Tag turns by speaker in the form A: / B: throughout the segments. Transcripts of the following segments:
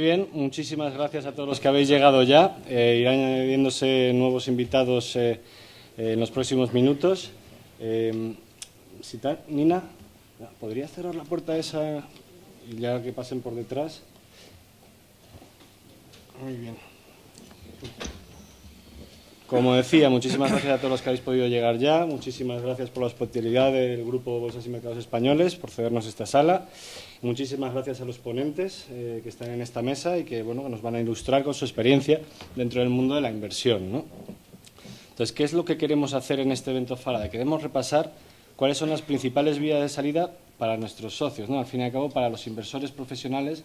A: Bien, muchísimas gracias a todos los que habéis llegado ya. Irán añadiéndose nuevos invitados en los próximos minutos. Nina, ¿podrías cerrar la puerta esa y ya que pasen por detrás? Muy bien. Como decía, muchísimas gracias a todos los que habéis podido llegar ya. Muchísimas gracias por la hospitalidad del Grupo Bolsas y Mercados Españoles por cedernos esta sala. Muchísimas gracias a los ponentes que están en esta mesa y que nos van a ilustrar con su experiencia dentro del mundo de la inversión, ¿no? Entonces, ¿qué es lo que queremos hacer en este evento Faraday? Queremos repasar cuáles son las principales vías de salida para nuestros socios, ¿no? Al fin y al cabo, para los inversores profesionales,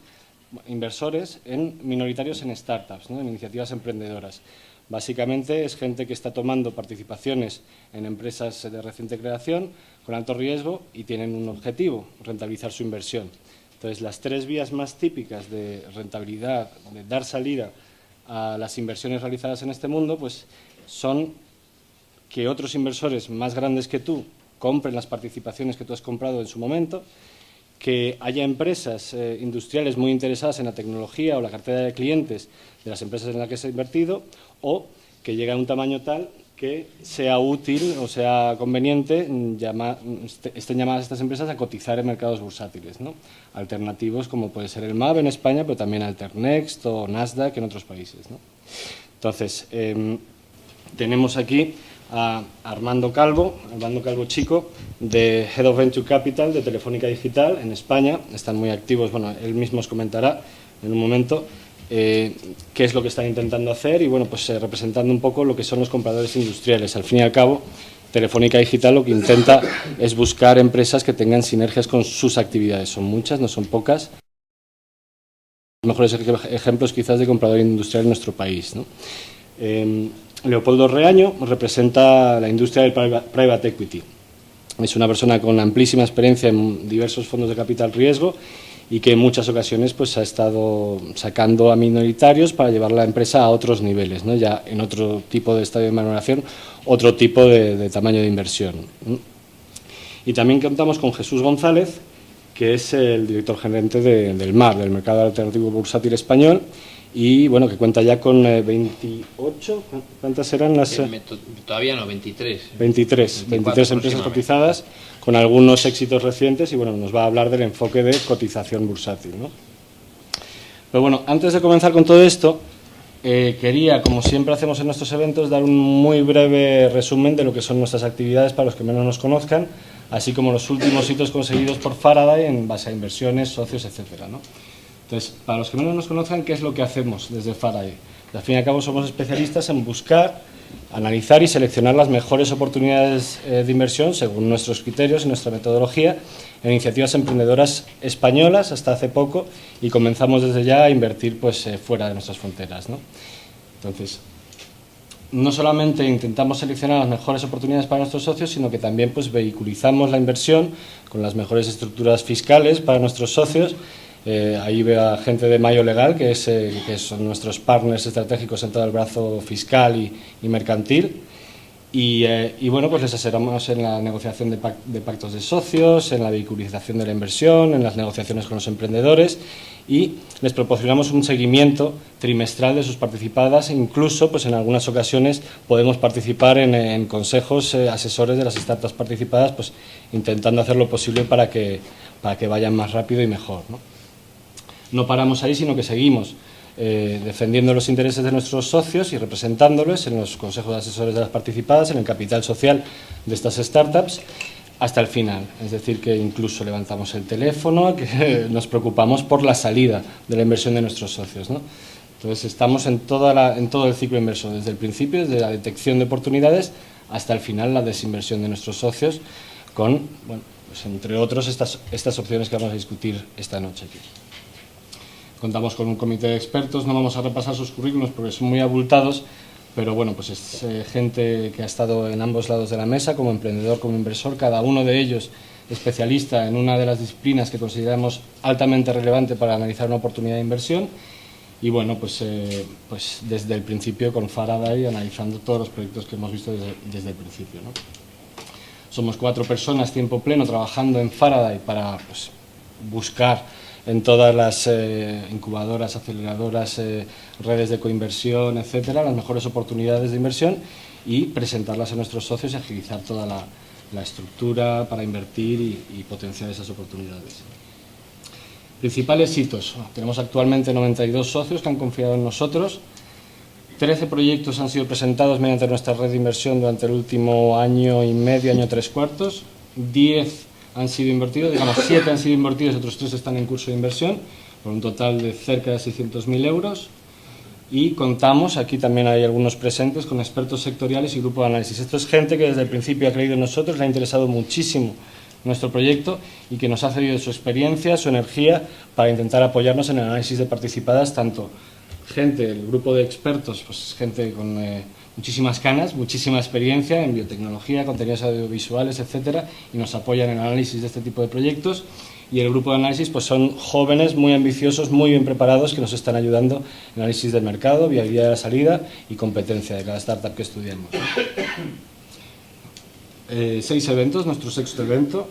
A: inversores minoritarios en startups, ¿no? En iniciativas emprendedoras. Básicamente es gente que está tomando participaciones en empresas de reciente creación con alto riesgo y tienen un objetivo, rentabilizar su inversión. Entonces, las tres vías más típicas de rentabilidad, de dar salida a las inversiones realizadas en este mundo, pues son que otros inversores más grandes que tú compren las participaciones que tú has comprado en su momento, que haya empresas industriales muy interesadas en la tecnología o la cartera de clientes de las empresas en las que se ha invertido, o que llegue a un tamaño tal que sea útil o sea conveniente estén llamadas estas empresas a cotizar en mercados bursátiles, ¿no? Alternativos como puede ser el MAB en España, pero también Alternext o Nasdaq en otros países, ¿no? Entonces, tenemos aquí a Armando Calvo Chico, de Head of Venture Capital de Telefónica Digital en España. Están muy activos, él mismo os comentará en un momento qué es lo que están intentando hacer y representando un poco lo que son los compradores industriales. Al fin y al cabo, Telefónica Digital lo que intenta es buscar empresas que tengan sinergias con sus actividades. Son muchas, no son pocas. Los mejores ejemplos quizás de comprador industrial en nuestro país, ¿no? Leopoldo Reaño representa la industria del private equity. Es una persona con amplísima experiencia en diversos fondos de capital riesgo y que en muchas ocasiones ha estado sacando a minoritarios para llevar la empresa a otros niveles, ¿no? Ya en otro tipo de estadio de maduración, otro tipo de tamaño de inversión. Y también contamos con Jesús González, que es el director gerente del MAB, del Mercado Alternativo Bursátil Español, y que cuenta ya con 28, ¿cuántas eran las?
B: Todavía no, 23.
A: 23 empresas cotizadas, con algunos éxitos recientes, y nos va a hablar del enfoque de cotización bursátil, ¿no? Pero antes de comenzar con todo esto, quería, como siempre hacemos en nuestros eventos, dar un muy breve resumen de lo que son nuestras actividades para los que menos nos conozcan, así como los últimos hitos conseguidos por Faraday en base a inversiones, socios, etcétera, ¿no? Entonces, para los que menos nos conozcan, ¿qué es lo que hacemos desde Faraday? Al fin y al cabo somos especialistas en buscar, analizar y seleccionar las mejores oportunidades de inversión según nuestros criterios y nuestra metodología en iniciativas emprendedoras españolas hasta hace poco, y comenzamos desde ya a invertir fuera de nuestras fronteras, ¿no? Entonces, no solamente intentamos seleccionar las mejores oportunidades para nuestros socios, sino que también vehiculizamos la inversión con las mejores estructuras fiscales para nuestros socios. Ahí veo a gente de Mayo Legal, que son nuestros partners estratégicos en todo el brazo fiscal y mercantil. Les asesoramos en la negociación de pactos de socios, en la vehiculización de la inversión, en las negociaciones con los emprendedores, y les proporcionamos un seguimiento trimestral de sus participadas. Incluso en algunas ocasiones podemos participar en consejos asesores de las startups participadas, intentando hacer lo posible para que vayan más rápido y mejor, ¿no? No paramos ahí, sino que seguimos defendiendo los intereses de nuestros socios y representándolos en los consejos de asesores de las participadas, en el capital social de estas startups, hasta el final. Es decir, que incluso levantamos el teléfono, que nos preocupamos por la salida de la inversión de nuestros socios, ¿no? Entonces, estamos en todo el ciclo inversor, desde el principio, desde la detección de oportunidades hasta el final, la desinversión de nuestros socios, con, entre otros, estas opciones que vamos a discutir esta noche aquí. Contamos con un comité de expertos, no vamos a repasar sus currículos porque son muy abultados, pero es gente que ha estado en ambos lados de la mesa, como emprendedor, como inversor, cada uno de ellos especialista en una de las disciplinas que consideramos altamente relevante para analizar una oportunidad de inversión, y desde el principio con Faraday, analizando todos los proyectos que hemos visto desde el principio, ¿no? Somos 4 personas, tiempo pleno, trabajando en Faraday para buscar en todas las incubadoras, aceleradoras, redes de coinversión, etcétera, las mejores oportunidades de inversión y presentarlas a nuestros socios y agilizar toda la estructura para invertir y potenciar esas oportunidades. Principales hitos. Tenemos actualmente 92 socios que han confiado en nosotros. 13 proyectos han sido presentados mediante nuestra red de inversión durante el último año y medio, año 3/4. 10 han sido invertidos, digamos 7 han sido invertidos y otros 3 están en curso de inversión, por un total de cerca de 600.000 euros. Y contamos, aquí también hay algunos presentes, con expertos sectoriales y grupo de análisis. Esto es gente que desde el principio ha creído en nosotros, le ha interesado muchísimo nuestro proyecto y que nos ha cedido su experiencia, su energía para intentar apoyarnos en el análisis de participadas, tanto gente, el grupo de expertos, pues gente con muchísimas canas, muchísima experiencia en biotecnología, contenidos audiovisuales, etcétera, y nos apoyan en el análisis de este tipo de proyectos. Y el grupo de análisis pues son jóvenes muy ambiciosos, muy bien preparados, que nos están ayudando en análisis del mercado, viabilidad de la salida y competencia de cada startup que estudiemos. 6 eventos, nuestro 6º evento.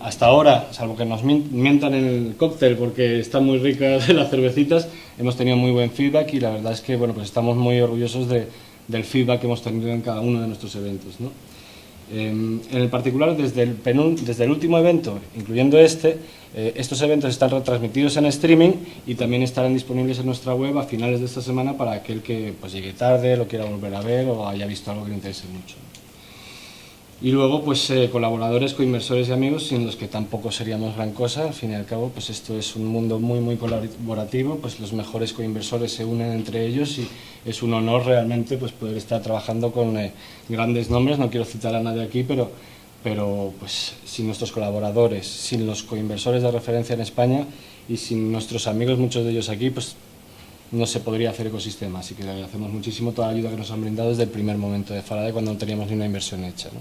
A: Hasta ahora, salvo que nos mientan en el cóctel porque están muy ricas las cervecitas, hemos tenido muy buen feedback y la verdad es que bueno, pues estamos muy orgullosos del feedback que hemos tenido en cada uno de nuestros eventos, ¿no? En el particular, desde el último evento, incluyendo estos eventos están retransmitidos en streaming y también estarán disponibles en nuestra web a finales de esta semana para aquel que pues, llegue tarde, lo quiera volver a ver o haya visto algo que le interese mucho. Y luego, pues colaboradores, coinversores y amigos, sin los que tampoco seríamos gran cosa. Al fin y al cabo, pues esto es un mundo muy, muy colaborativo, pues los mejores coinversores se unen entre ellos y es un honor realmente pues poder estar trabajando con grandes nombres. No quiero citar a nadie aquí, pero pues sin nuestros colaboradores, sin los coinversores de referencia en España y sin nuestros amigos, muchos de ellos aquí, pues no se podría hacer ecosistema. Así que le agradecemos muchísimo toda la ayuda que nos han brindado desde el primer momento de Faraday, cuando no teníamos ni una inversión hecha, ¿no?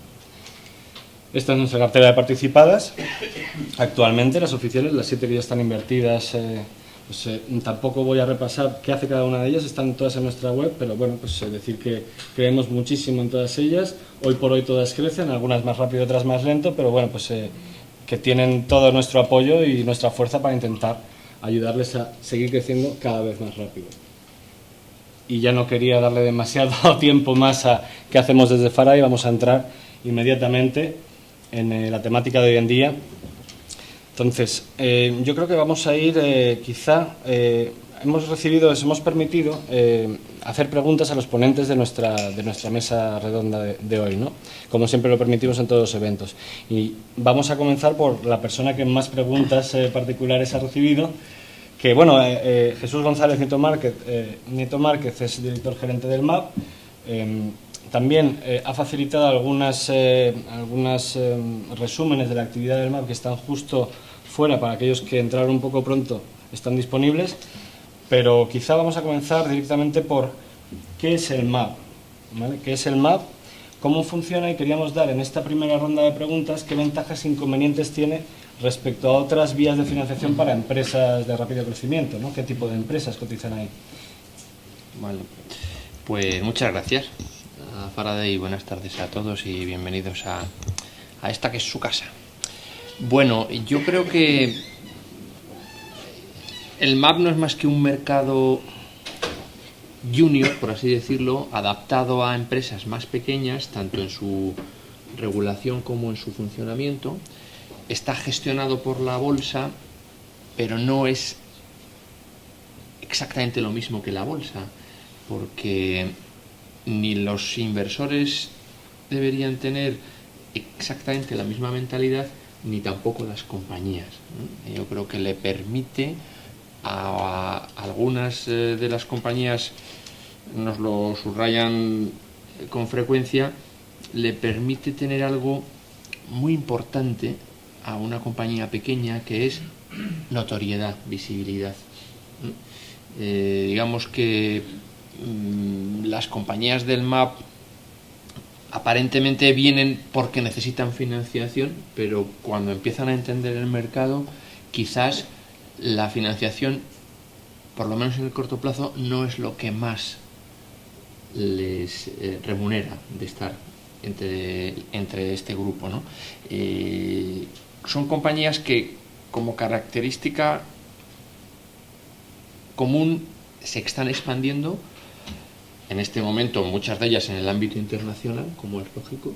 A: Esta es nuestra cartera de participadas. Actualmente las oficiales, las 7 que ya están invertidas, tampoco voy a repasar qué hace cada una de ellas, están todas en nuestra web, pero bueno, pues decir que creemos muchísimo en todas ellas. Hoy por hoy todas crecen, algunas más rápido, otras más lento, pero bueno, pues que tienen todo nuestro apoyo y nuestra fuerza para intentar ayudarles a seguir creciendo cada vez más rápido. Y ya no quería darle demasiado tiempo más a qué hacemos desde Faraday, vamos a entrar inmediatamente en la temática de hoy en día. Entonces, yo creo que vamos a ir hemos permitido hacer preguntas a los ponentes de nuestra mesa redonda de hoy, ¿no? Como siempre lo permitimos en todos los eventos. Y vamos a comenzar por la persona que más preguntas particulares ha recibido, que bueno, Jesús González Nieto Márquez es director gerente del MAP. También ha facilitado algunos resúmenes de la actividad del MAP que están justo fuera, para aquellos que entraron un poco pronto, están disponibles, pero quizá vamos a comenzar directamente por qué es el MAP, ¿vale? ¿Qué es el MAP? ¿Cómo funciona? Y queríamos dar en esta primera ronda de preguntas qué ventajas e inconvenientes tiene respecto a otras vías de financiación para empresas de rápido crecimiento, ¿no? ¿Qué tipo de empresas cotizan ahí?
B: Vale, pues muchas gracias a Faraday, buenas tardes a todos y bienvenidos a esta que es su casa. Bueno, yo creo que el MAP no es más que un mercado junior, por así decirlo, adaptado a empresas más pequeñas, tanto en su regulación como en su funcionamiento. Está gestionado por la bolsa, pero no es exactamente lo mismo que la bolsa, porque ni los inversores deberían tener exactamente la misma mentalidad, ni tampoco las compañías, ¿no? Yo creo que le permite a algunas de las compañías, nos lo subrayan con frecuencia, le permite tener algo muy importante a una compañía pequeña, que es notoriedad, visibilidad. Digamos que las compañías del MAP aparentemente vienen porque necesitan financiación, pero cuando empiezan a entender el mercado, quizás la financiación, por lo menos en el corto plazo, no es lo que más les remunera de estar entre este grupo, ¿no? Son compañías que, como característica, común se están expandiendo en este momento, muchas de ellas en el ámbito internacional, como es lógico.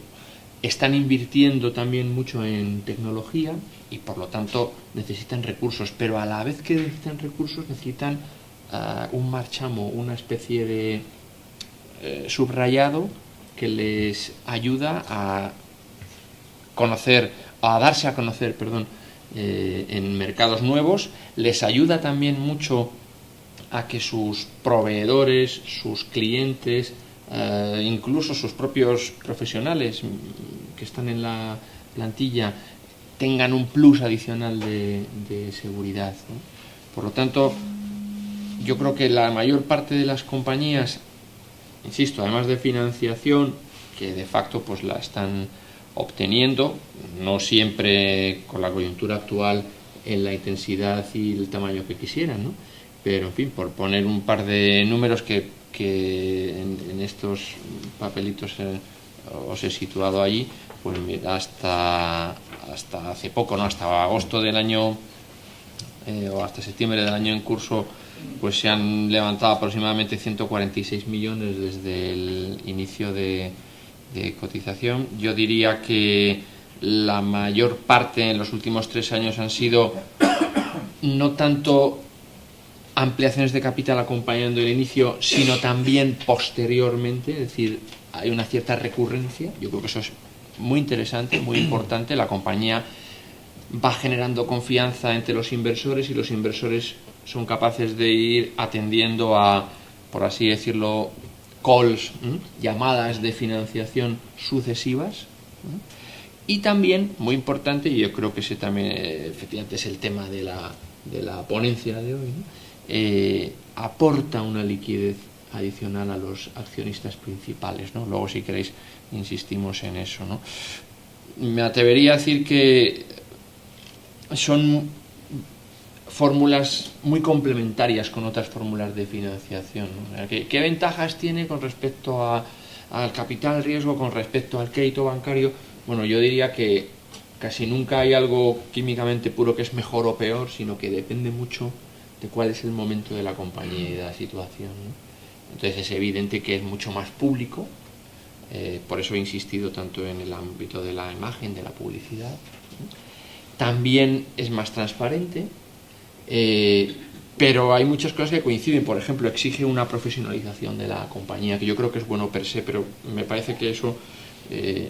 B: Están invirtiendo también mucho en tecnología y por lo tanto necesitan recursos, pero a la vez que necesitan recursos necesitan un marchamo, una especie de subrayado que les ayuda a darse a conocer, en mercados nuevos. Les ayuda también mucho a que sus proveedores, sus clientes, incluso sus propios profesionales que están en la plantilla tengan un plus adicional de seguridad, ¿no? Por lo tanto, yo creo que la mayor parte de las compañías, insisto, además de financiación, que de facto pues la están obteniendo, no siempre con la coyuntura actual en la intensidad y el tamaño que quisieran, ¿no? Pero en fin, por poner un par de números que en estos papelitos os he situado allí, pues hasta hace poco, ¿no? Hasta agosto del año o hasta septiembre del año en curso, pues se han levantado aproximadamente 146 millones desde el inicio de cotización. Yo diría que la mayor parte en los últimos 3 años han sido no tanto ampliaciones de capital acompañando el inicio, sino también posteriormente, es decir, hay una cierta recurrencia. Yo creo que eso es muy interesante, muy importante. La compañía va generando confianza entre los inversores y los inversores son capaces de ir atendiendo a, por así decirlo, calls, llamadas de financiación sucesivas. Y también, muy importante, y yo creo que ese también efectivamente es el tema de la ponencia de hoy, ¿no? Aporta una liquidez adicional a los accionistas principales, ¿no? Luego, si queréis, insistimos en eso, ¿no? Me atrevería a decir que son fórmulas muy complementarias con otras fórmulas de financiación, ¿no? ¿Qué ventajas tiene con respecto al capital riesgo, con respecto al crédito bancario? Bueno, yo diría que casi nunca hay algo químicamente puro que es mejor o peor, sino que depende mucho de cuál es el momento de la compañía y de la situación, ¿no? Entonces es evidente que es mucho más público, por eso he insistido tanto en el ámbito de la imagen, de la publicidad, ¿no? También es más transparente, pero hay muchas cosas que coinciden. Por ejemplo, exige una profesionalización de la compañía, que yo creo que es bueno per se, pero me parece que eso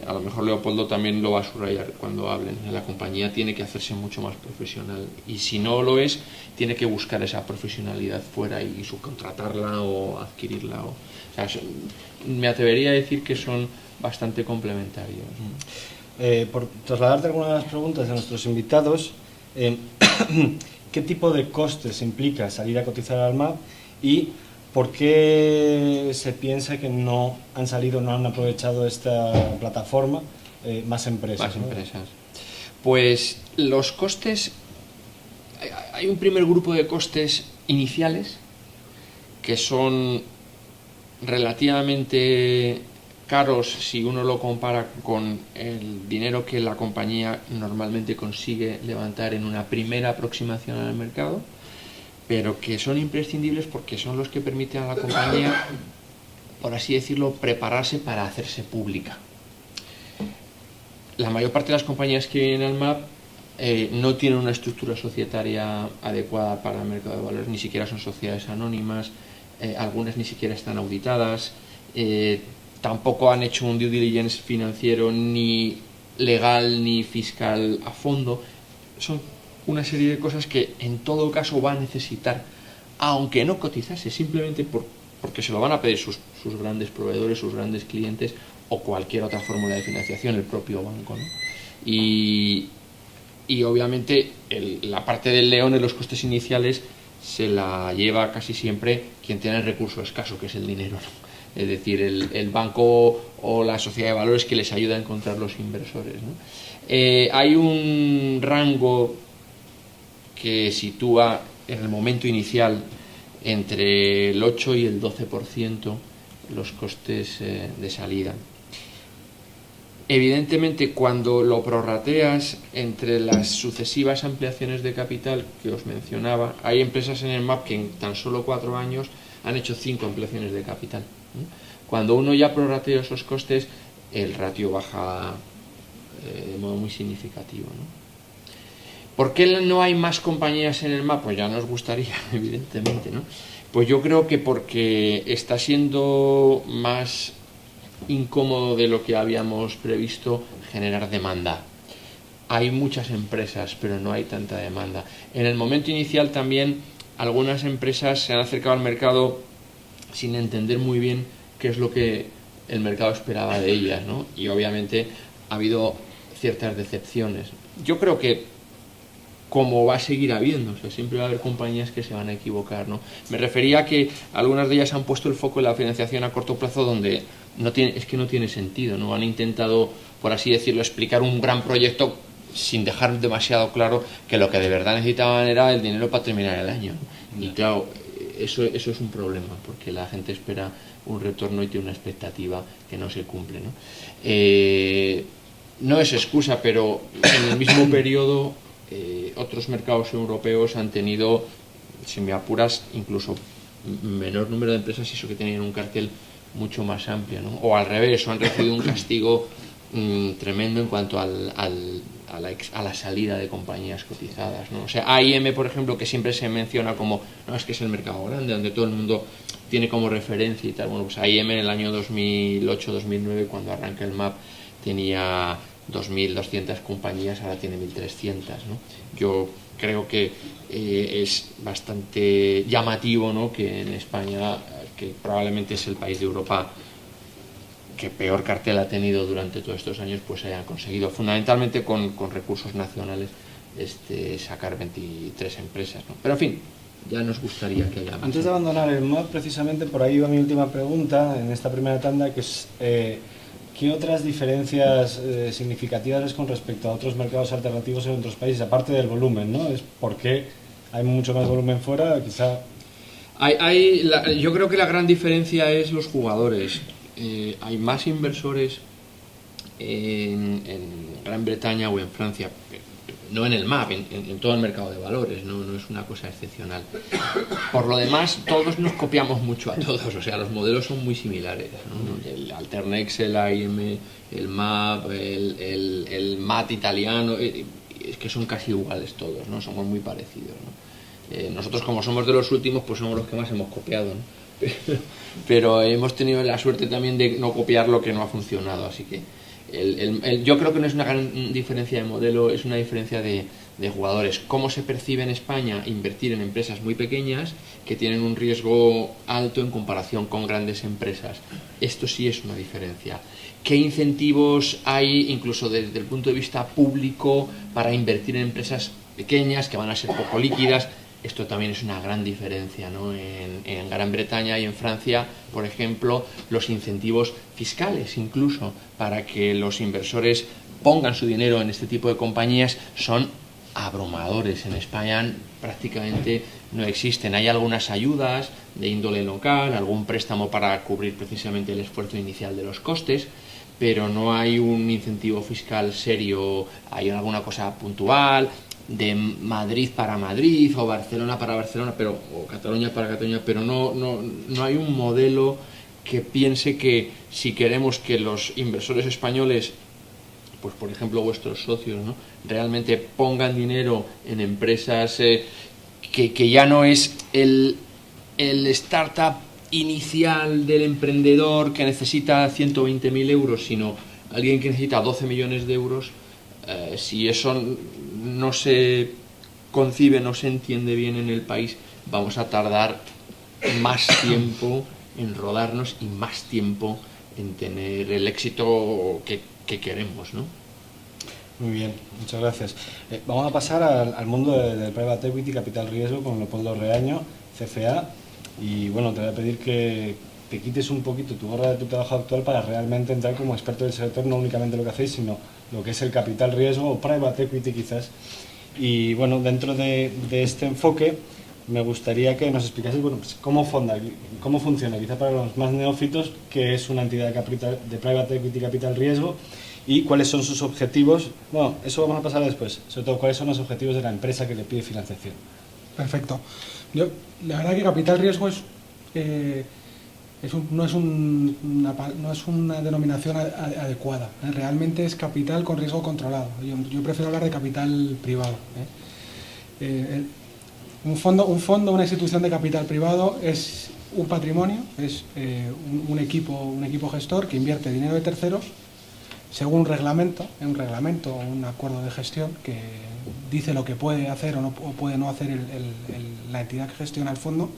B: a lo mejor Leopoldo también lo va a subrayar cuando hablen. La compañía tiene que hacerse mucho más profesional y si no lo es, tiene que buscar esa profesionalidad fuera y subcontratarla o adquirirla. O sea, me atrevería a decir que son bastante complementarios.
A: Por trasladarte algunas de las preguntas de nuestros invitados, ¿qué tipo de costes implica salir a cotizar al MAP y por qué se piensa que no han aprovechado esta plataforma más empresas?
B: Más empresas. Pues los costes, hay un primer grupo de costes iniciales que son relativamente caros si uno lo compara con el dinero que la compañía normalmente consigue levantar en una primera aproximación al mercado, pero que son imprescindibles porque son los que permiten a la compañía, por así decirlo, prepararse para hacerse pública. La mayor parte de las compañías que vienen al MAP no tienen una estructura societaria adecuada para el mercado de valores, ni siquiera son sociedades anónimas, algunas ni siquiera están auditadas, tampoco han hecho un due diligence financiero ni legal ni fiscal a fondo. Son una serie de cosas que en todo caso va a necesitar, aunque no cotizase, simplemente porque se lo van a pedir sus grandes proveedores, sus grandes clientes o cualquier otra fórmula de financiación, el propio banco, ¿no? Y obviamente la parte del león en los costes iniciales se la lleva casi siempre quien tiene el recurso escaso, que es el dinero, ¿no? Es decir, el banco o la sociedad de valores que les ayuda a encontrar los inversores, ¿no? Hay un rango que sitúa en el momento inicial entre el 8 y el 12% los costes de salida. Evidentemente, cuando lo prorrateas entre las sucesivas ampliaciones de capital que os mencionaba, hay empresas en el MAP que en tan solo 4 años han hecho 5 ampliaciones de capital. Cuando uno ya prorratea esos costes, el ratio baja de modo muy significativo, ¿no? ¿Por qué no hay más compañías en el MAP? Pues ya nos gustaría, evidentemente, ¿no? Pues yo creo que porque está siendo más incómodo de lo que habíamos previsto generar demanda. Hay muchas empresas, pero no hay tanta demanda. En el momento inicial también algunas empresas se han acercado al mercado sin entender muy bien qué es lo que el mercado esperaba de ellas, ¿no? Y obviamente ha habido ciertas decepciones. Yo creo que como va a seguir habiendo, o sea, siempre va a haber compañías que se van a equivocar, ¿no? Me refería a que algunas de ellas han puesto el foco en la financiación a corto plazo donde es que no tiene sentido, ¿no? Han intentado, por así decirlo, explicar un gran proyecto sin dejar demasiado claro que lo que de verdad necesitaban era el dinero para terminar el año. Y claro, eso es un problema, porque la gente espera un retorno y tiene una expectativa que no se cumple, ¿no? No es excusa, pero en el mismo periodo otros mercados europeos han tenido, si me apuras, incluso menor número de empresas y eso que tenían un cartel mucho más amplio, ¿no? O al revés, o han recibido un castigo tremendo en cuanto a la salida de compañías cotizadas, ¿no? O sea, AIM, por ejemplo, que siempre se menciona como, no, es que es el mercado grande, donde todo el mundo tiene como referencia y tal. Bueno, pues AIM en el año 2008-2009, cuando arranca el MAP, tenía 2.200 compañías, ahora tiene 1.300, ¿no? Yo creo que es bastante llamativo, ¿no?, que en España, que probablemente es el país de Europa que peor cartel ha tenido durante todos estos años, pues hayan conseguido, fundamentalmente con recursos nacionales, sacar 23 empresas, ¿no? Pero en fin, ya nos gustaría que haya más.
A: Antes de abandonar el MAP, precisamente por ahí va mi última pregunta en esta primera tanda, que es ¿qué otras diferencias significativas ves con respecto a otros mercados alternativos en otros países, aparte del volumen, ¿no? Es porque hay mucho más volumen fuera, quizá.
B: Yo creo que la gran diferencia es los jugadores. Hay más inversores en Gran Bretaña o en Francia, no en el MAP, en todo el mercado de valores, no es una cosa excepcional. Por lo demás, todos nos copiamos mucho a todos, o sea, los modelos son muy similares, ¿no? El Alternex, el AIM, el MAP, el MAT italiano, es que son casi iguales todos, ¿no? Somos muy parecidos, ¿no? Nosotros, como somos de los últimos, pues somos los que más hemos copiado, ¿no? Pero hemos tenido la suerte también de no copiar lo que no ha funcionado, así que yo creo que no es una gran diferencia de modelo, es una diferencia de jugadores. ¿Cómo se percibe en España invertir en empresas muy pequeñas que tienen un riesgo alto en comparación con grandes empresas? Esto sí es una diferencia. ¿Qué incentivos hay, incluso desde el punto de vista público, para invertir en empresas pequeñas que van a ser poco líquidas? Esto también es una gran diferencia, ¿no? En Gran Bretaña y en Francia, por ejemplo, los incentivos fiscales, incluso, para que los inversores pongan su dinero en este tipo de compañías, son abrumadores. En España prácticamente no existen. Hay algunas ayudas de índole local, algún préstamo para cubrir precisamente el esfuerzo inicial de los costes, pero no hay un incentivo fiscal serio. Hay alguna cosa puntual de Madrid para Madrid o Barcelona para Barcelona, o Cataluña para Cataluña, pero no hay un modelo que piense que si queremos que los inversores españoles, pues por ejemplo vuestros socios, ¿no?, realmente pongan dinero en empresas que ya no es el startup inicial del emprendedor que necesita 120.000 euros, sino alguien que necesita 12 millones de euros. Si eso no se concibe, no se entiende bien en el país, vamos a tardar más tiempo en rodarnos y más tiempo en tener el éxito que queremos, ¿no?
A: Muy bien, muchas gracias. Vamos a pasar al mundo del Private Equity, Capital Riesgo, con Leopoldo Reaño, CFA. Y bueno, te voy a pedir que te quites un poquito tu gorra de tu trabajo actual para realmente entrar como experto del sector, no únicamente lo que hacéis, sino lo que es el capital riesgo o private equity quizás. Y bueno, dentro de este enfoque me gustaría que nos explicases, bueno, pues cómo funciona, quizá para los más neófitos, qué es una entidad de private equity capital riesgo y cuáles son sus objetivos. Bueno, eso vamos a pasar después, sobre todo cuáles son los objetivos de la empresa que le pide financiación.
C: Perfecto. La verdad que capital riesgo no es una denominación adecuada. Realmente es capital con riesgo controlado. Yo prefiero hablar de capital privado. Un fondo, una institución de capital privado es un patrimonio, es un equipo gestor que invierte dinero de terceros según un reglamento o un acuerdo de gestión que dice lo que puede hacer o puede no hacer la entidad que gestiona el fondo,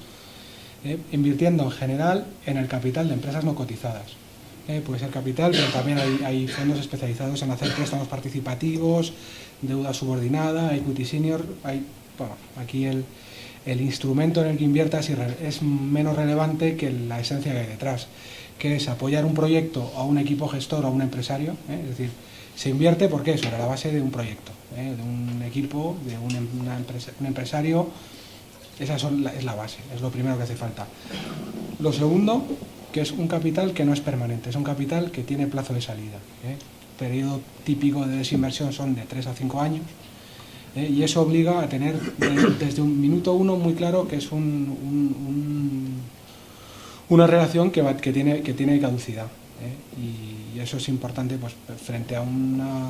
C: invirtiendo en general en el capital de empresas no cotizadas. Puede ser capital, pero también hay fondos especializados en hacer préstamos participativos, deuda subordinada, equity senior. Aquí el instrumento en el que inviertas es menos relevante que la esencia que hay detrás, que es apoyar un proyecto a un equipo gestor o a un empresario. Es decir, se invierte porque sobre la base de un proyecto, de un equipo, de un empresario. Esa es la base, es lo primero que hace falta. Lo segundo, que es un capital que no es permanente, es un capital que tiene plazo de salida. Periodo típico de desinversión son de 3 a 5 años. Y eso obliga a tener desde un minuto uno muy claro que es una relación que tiene caducidad. Y eso es importante pues, frente a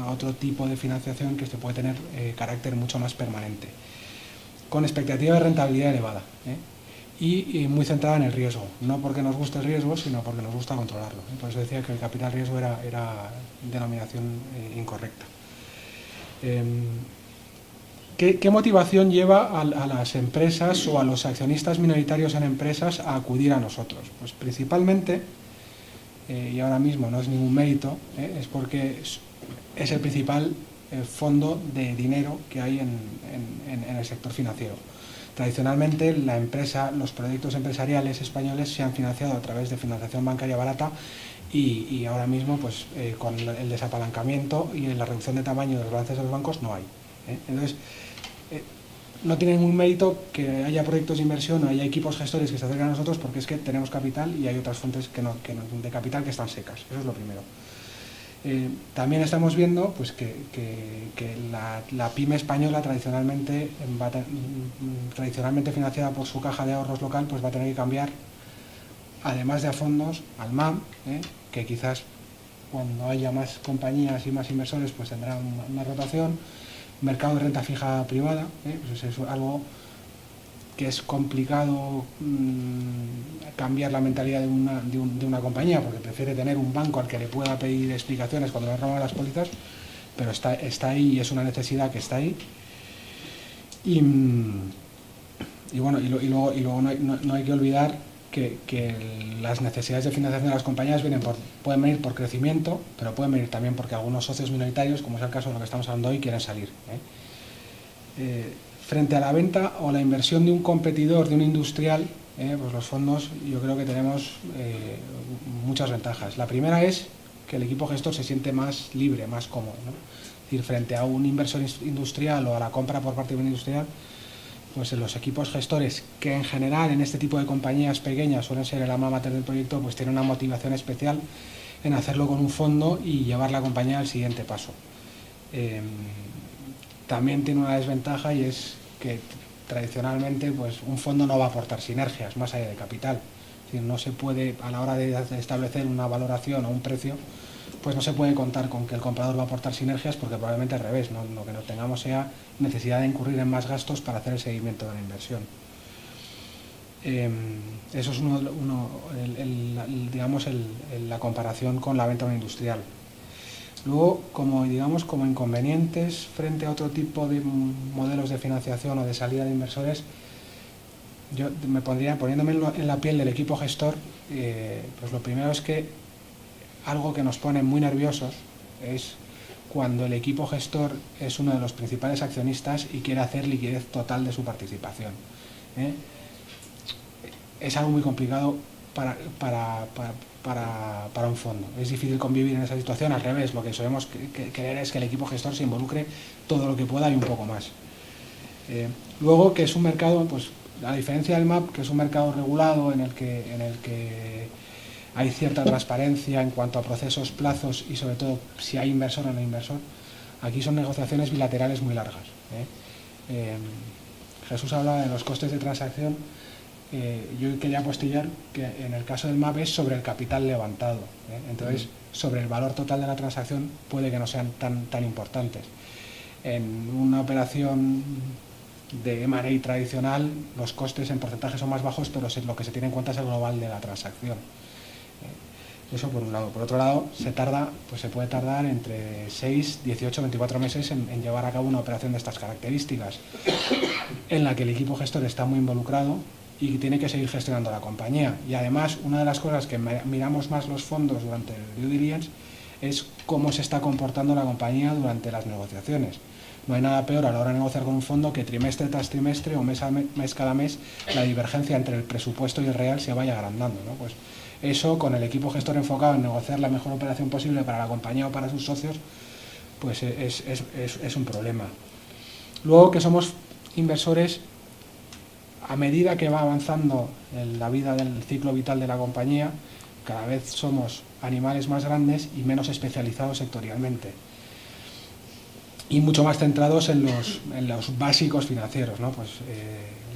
C: otro tipo de financiación que puede tener carácter mucho más permanente, con expectativa de rentabilidad elevada, y muy centrada en el riesgo, no porque nos guste el riesgo, sino porque nos gusta controlarlo. Por eso decía que el capital riesgo era denominación incorrecta. ¿Qué motivación lleva a las empresas o a los accionistas minoritarios en empresas a acudir a nosotros? Pues principalmente, y ahora mismo no es ningún mérito, es porque es el principal fondo de dinero que hay en el sector financiero. Tradicionalmente los proyectos empresariales españoles se han financiado a través de financiación bancaria barata y ahora mismo pues, con el desapalancamiento y la reducción de tamaño de los balances de los bancos no hay. Entonces, no tiene ningún mérito que haya proyectos de inversión o haya equipos gestores que se acerquen a nosotros porque es que tenemos capital y hay otras fuentes de capital que están secas. Eso es lo primero. También estamos viendo pues, que la pyme española tradicionalmente financiada por su caja de ahorros local pues va a tener que cambiar, además de a fondos, al MAM, que quizás cuando haya más compañías y más inversores pues tendrá una rotación. Mercado de renta fija privada, pues es algo que es complicado cambiar la mentalidad de una compañía, porque prefiere tener un banco al que le pueda pedir explicaciones cuando le roban las pólizas, pero está ahí y es una necesidad que está ahí. Y luego no hay que olvidar que las necesidades de financiación de las compañías pueden venir por crecimiento, pero pueden venir también porque algunos socios minoritarios, como es el caso de lo que estamos hablando hoy, quieren salir. Frente a la venta o la inversión de un competidor, de un industrial, pues los fondos yo creo que tenemos muchas ventajas. La primera es que el equipo gestor se siente más libre, más cómodo, ¿no? Es decir, frente a un inversor industrial o a la compra por parte de un industrial, pues en los equipos gestores, que en general en este tipo de compañías pequeñas suelen ser el alma mater del proyecto, pues tienen una motivación especial en hacerlo con un fondo y llevar la compañía al siguiente paso. También tiene una desventaja y es que tradicionalmente pues, un fondo no va a aportar sinergias más allá de capital. Es decir, no se puede, a la hora de establecer una valoración o un precio, pues no se puede contar con que el comprador va a aportar sinergias porque probablemente al revés, ¿no? Lo que no tengamos sea necesidad de incurrir en más gastos para hacer el seguimiento de la inversión. Eso es la comparación con la venta a un industrial. Luego, como inconvenientes frente a otro tipo de modelos de financiación o de salida de inversores, yo poniéndome en la piel del equipo gestor, pues lo primero es que algo que nos pone muy nerviosos es cuando el equipo gestor es uno de los principales accionistas y quiere hacer liquidez total de su participación. Es algo muy complicado para un fondo. Es difícil convivir en esa situación, al revés, lo que solemos querer es que el equipo gestor se involucre todo lo que pueda y un poco más. Luego, que es un mercado, pues a diferencia del MAP, que es un mercado regulado en el que hay cierta transparencia en cuanto a procesos, plazos y sobre todo si hay inversor o no inversor. Aquí son negociaciones bilaterales muy largas. Jesús hablaba de los costes de transacción. Yo quería apostillar que en el caso del MAP es sobre el capital levantado. Entonces, sobre el valor total de la transacción puede que no sean tan importantes. En una operación de M&A tradicional, los costes en porcentaje son más bajos, pero lo que se tiene en cuenta es el global de la transacción. Eso por un lado. Por otro lado, se puede tardar entre 6, 18, 24 meses en llevar a cabo una operación de estas características, en la que el equipo gestor está muy involucrado y tiene que seguir gestionando la compañía. Y además, una de las cosas que miramos más los fondos durante el due diligence es cómo se está comportando la compañía durante las negociaciones. No hay nada peor a la hora de negociar con un fondo que trimestre tras trimestre o mes cada mes la divergencia entre el presupuesto y el real se vaya agrandando, ¿no? Pues eso, con el equipo gestor enfocado en negociar la mejor operación posible para la compañía o para sus socios, pues es un problema. Luego, que somos inversores, a medida que va avanzando en la vida del ciclo vital de la compañía, cada vez somos animales más grandes y menos especializados sectorialmente. Y mucho más centrados en los básicos financieros, ¿no? Pues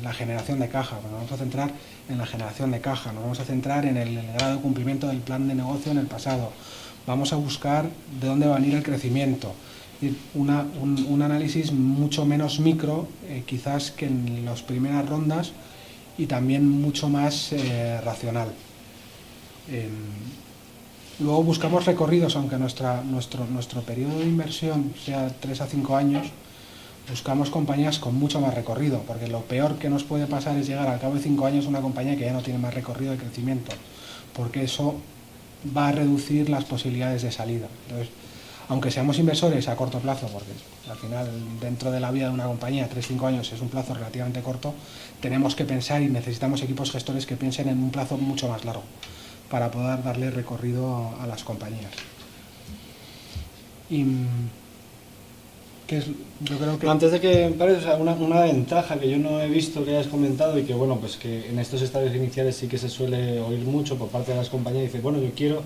C: la generación de caja. Nos vamos a centrar en la generación de caja, nos vamos a centrar en el grado de cumplimiento del plan de negocio en el pasado. Vamos a buscar de dónde va a venir el crecimiento. Un análisis mucho menos micro, quizás que en las primeras rondas, y también mucho más racional. Luego buscamos recorridos, aunque nuestro periodo de inversión sea 3 a 5 años, buscamos compañías con mucho más recorrido, porque lo peor que nos puede pasar es llegar al cabo de 5 años a una compañía que ya no tiene más recorrido de crecimiento, porque eso va a reducir las posibilidades de salida. Entonces, aunque seamos inversores a corto plazo, porque al final dentro de la vida de una compañía 3-5 años es un plazo relativamente corto, tenemos que pensar y necesitamos equipos gestores que piensen en un plazo mucho más largo para poder darle recorrido a las compañías. Y yo creo que...
A: Antes de que pares, o sea, una ventaja que yo no he visto que hayas comentado y que, bueno, pues que en estos estadios iniciales sí que se suele oír mucho por parte de las compañías, dice, bueno, yo quiero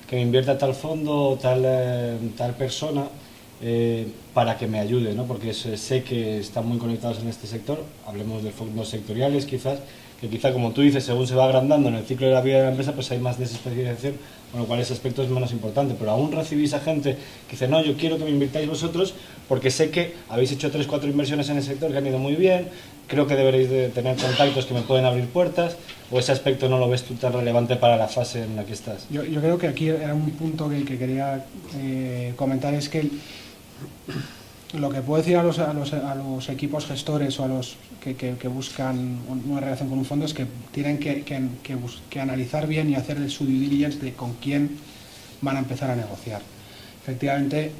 A: que me invierta tal fondo, tal persona, para que me ayude, ¿no? Porque sé que están muy conectados en este sector. Hablemos de fondos sectoriales, quizás, que quizá, como tú dices, según se va agrandando en el ciclo de la vida de la empresa, pues hay más desespecialización, con lo cual ese aspecto es menos importante. Pero aún recibís a gente que dice, no, yo quiero que me invirtáis vosotros porque sé que habéis hecho 3-4 inversiones en el sector que han ido muy bien, creo que deberéis de tener contactos que me pueden abrir puertas, o ese aspecto no lo ves tú tan relevante para la fase en la que estás.
C: Yo creo que aquí era un punto que quería comentar, es que lo que puedo decir a los equipos gestores o a los que buscan una relación con un fondo es que tienen que analizar bien y hacer su due diligence de con quién van a empezar a negociar. Efectivamente,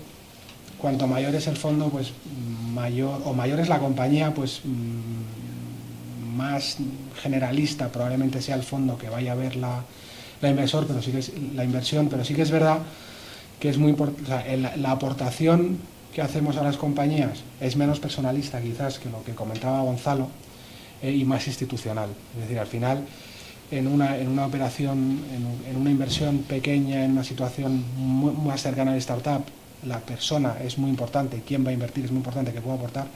C: cuanto mayor es el fondo, pues mayor es la compañía, pues más generalista probablemente sea el fondo que vaya a ver la inversión, pero sí que es verdad que es muy importante, o sea, la aportación que hacemos a las compañías es menos personalista quizás que lo que comentaba Gonzalo, y más institucional. Es decir, al final, en una operación, en una inversión pequeña, en una situación más cercana a la startup, la persona es muy importante, quién va a invertir es muy importante, que pueda aportar.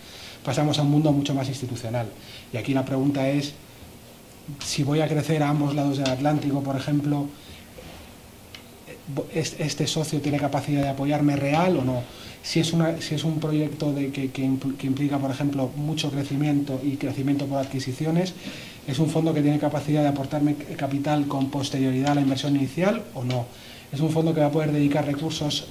C: Pasamos a un mundo mucho más institucional. Y aquí la pregunta es, si voy a crecer a ambos lados del Atlántico, por ejemplo, ¿este socio tiene capacidad de apoyarme real o no? Si es un proyecto que implica, por ejemplo, mucho crecimiento y crecimiento por adquisiciones, ¿es un fondo que tiene capacidad de aportarme capital con posterioridad a la inversión inicial o no? ¿Es un fondo que va a poder dedicar recursos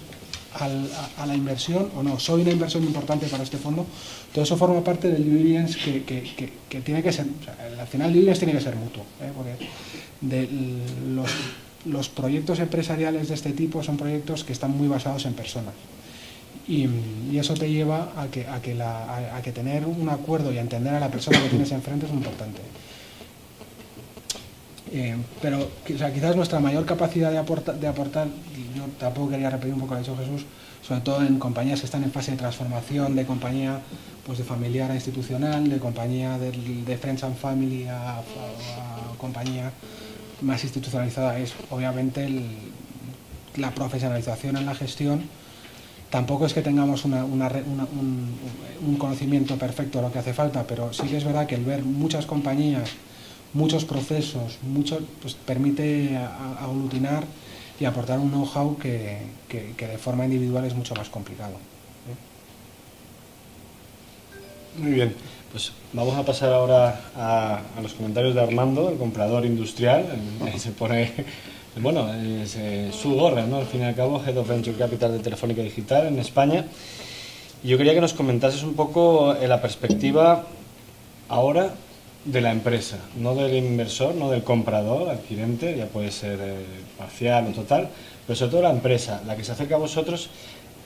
C: a la inversión o no? ¿Soy una inversión importante para este fondo? Todo eso forma parte del due diligence que tiene que ser, o sea, al final el due diligence tiene que ser mutuo, porque los proyectos empresariales de este tipo son proyectos que están muy basados en personas. Y eso te lleva a que tener un acuerdo y a entender a la persona que tienes enfrente es muy importante. Pero o sea, quizás nuestra mayor capacidad de aportar, yo tampoco quería repetir un poco lo que ha dicho Jesús, sobre todo en compañías que están en fase de transformación, de compañía pues de familiar a institucional, de compañía de friends and family a compañía más institucionalizada es obviamente la profesionalización en la gestión. Tampoco es que tengamos un conocimiento perfecto de lo que hace falta, pero sí que es verdad que el ver muchas compañías, muchos procesos, pues permite aglutinar y aportar un know-how que de forma individual es mucho más complicado.
A: Muy bien, pues vamos a pasar ahora a los comentarios de Armando, el comprador industrial. Se pone, bueno, es su gorra, ¿no? Al fin y al cabo, Head of Venture Capital de Telefónica Digital en España. Y yo quería que nos comentases un poco la perspectiva ahora de la empresa, no del inversor, no del comprador, adquirente, ya puede ser parcial o total, pero sobre todo la empresa, la que se acerca a vosotros.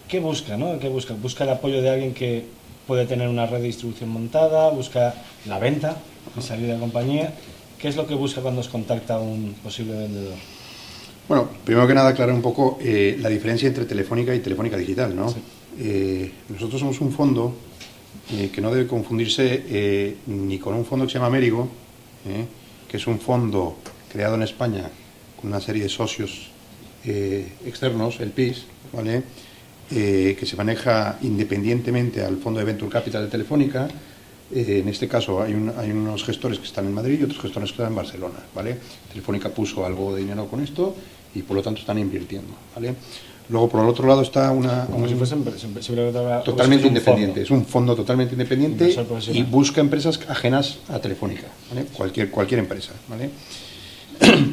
A: ¿Qué busca, no? ¿Qué busca? Busca el apoyo de alguien que puede tener una red de distribución montada, busca la venta y salir de la compañía. ¿Qué es lo que busca cuando os contacta un posible vendedor?
D: Bueno, primero que nada aclarar un poco la diferencia entre Telefónica y Telefónica Digital, ¿no? Sí. Nosotros somos un fondo que no debe confundirse ni con un fondo que se llama Merigo, que es un fondo creado en España con una serie de socios externos, el PIS, ¿vale? Que se maneja independientemente al fondo de Venture Capital de Telefónica. En este caso hay unos gestores que están en Madrid y otros gestores que están en Barcelona, ¿vale? Telefónica puso algo de dinero con esto y por lo tanto están invirtiendo, ¿vale? Luego por el otro lado está
A: como si fuese
D: totalmente independiente, es un fondo totalmente independiente y busca empresas ajenas a Telefónica, ¿vale? Cualquier empresa, ¿vale?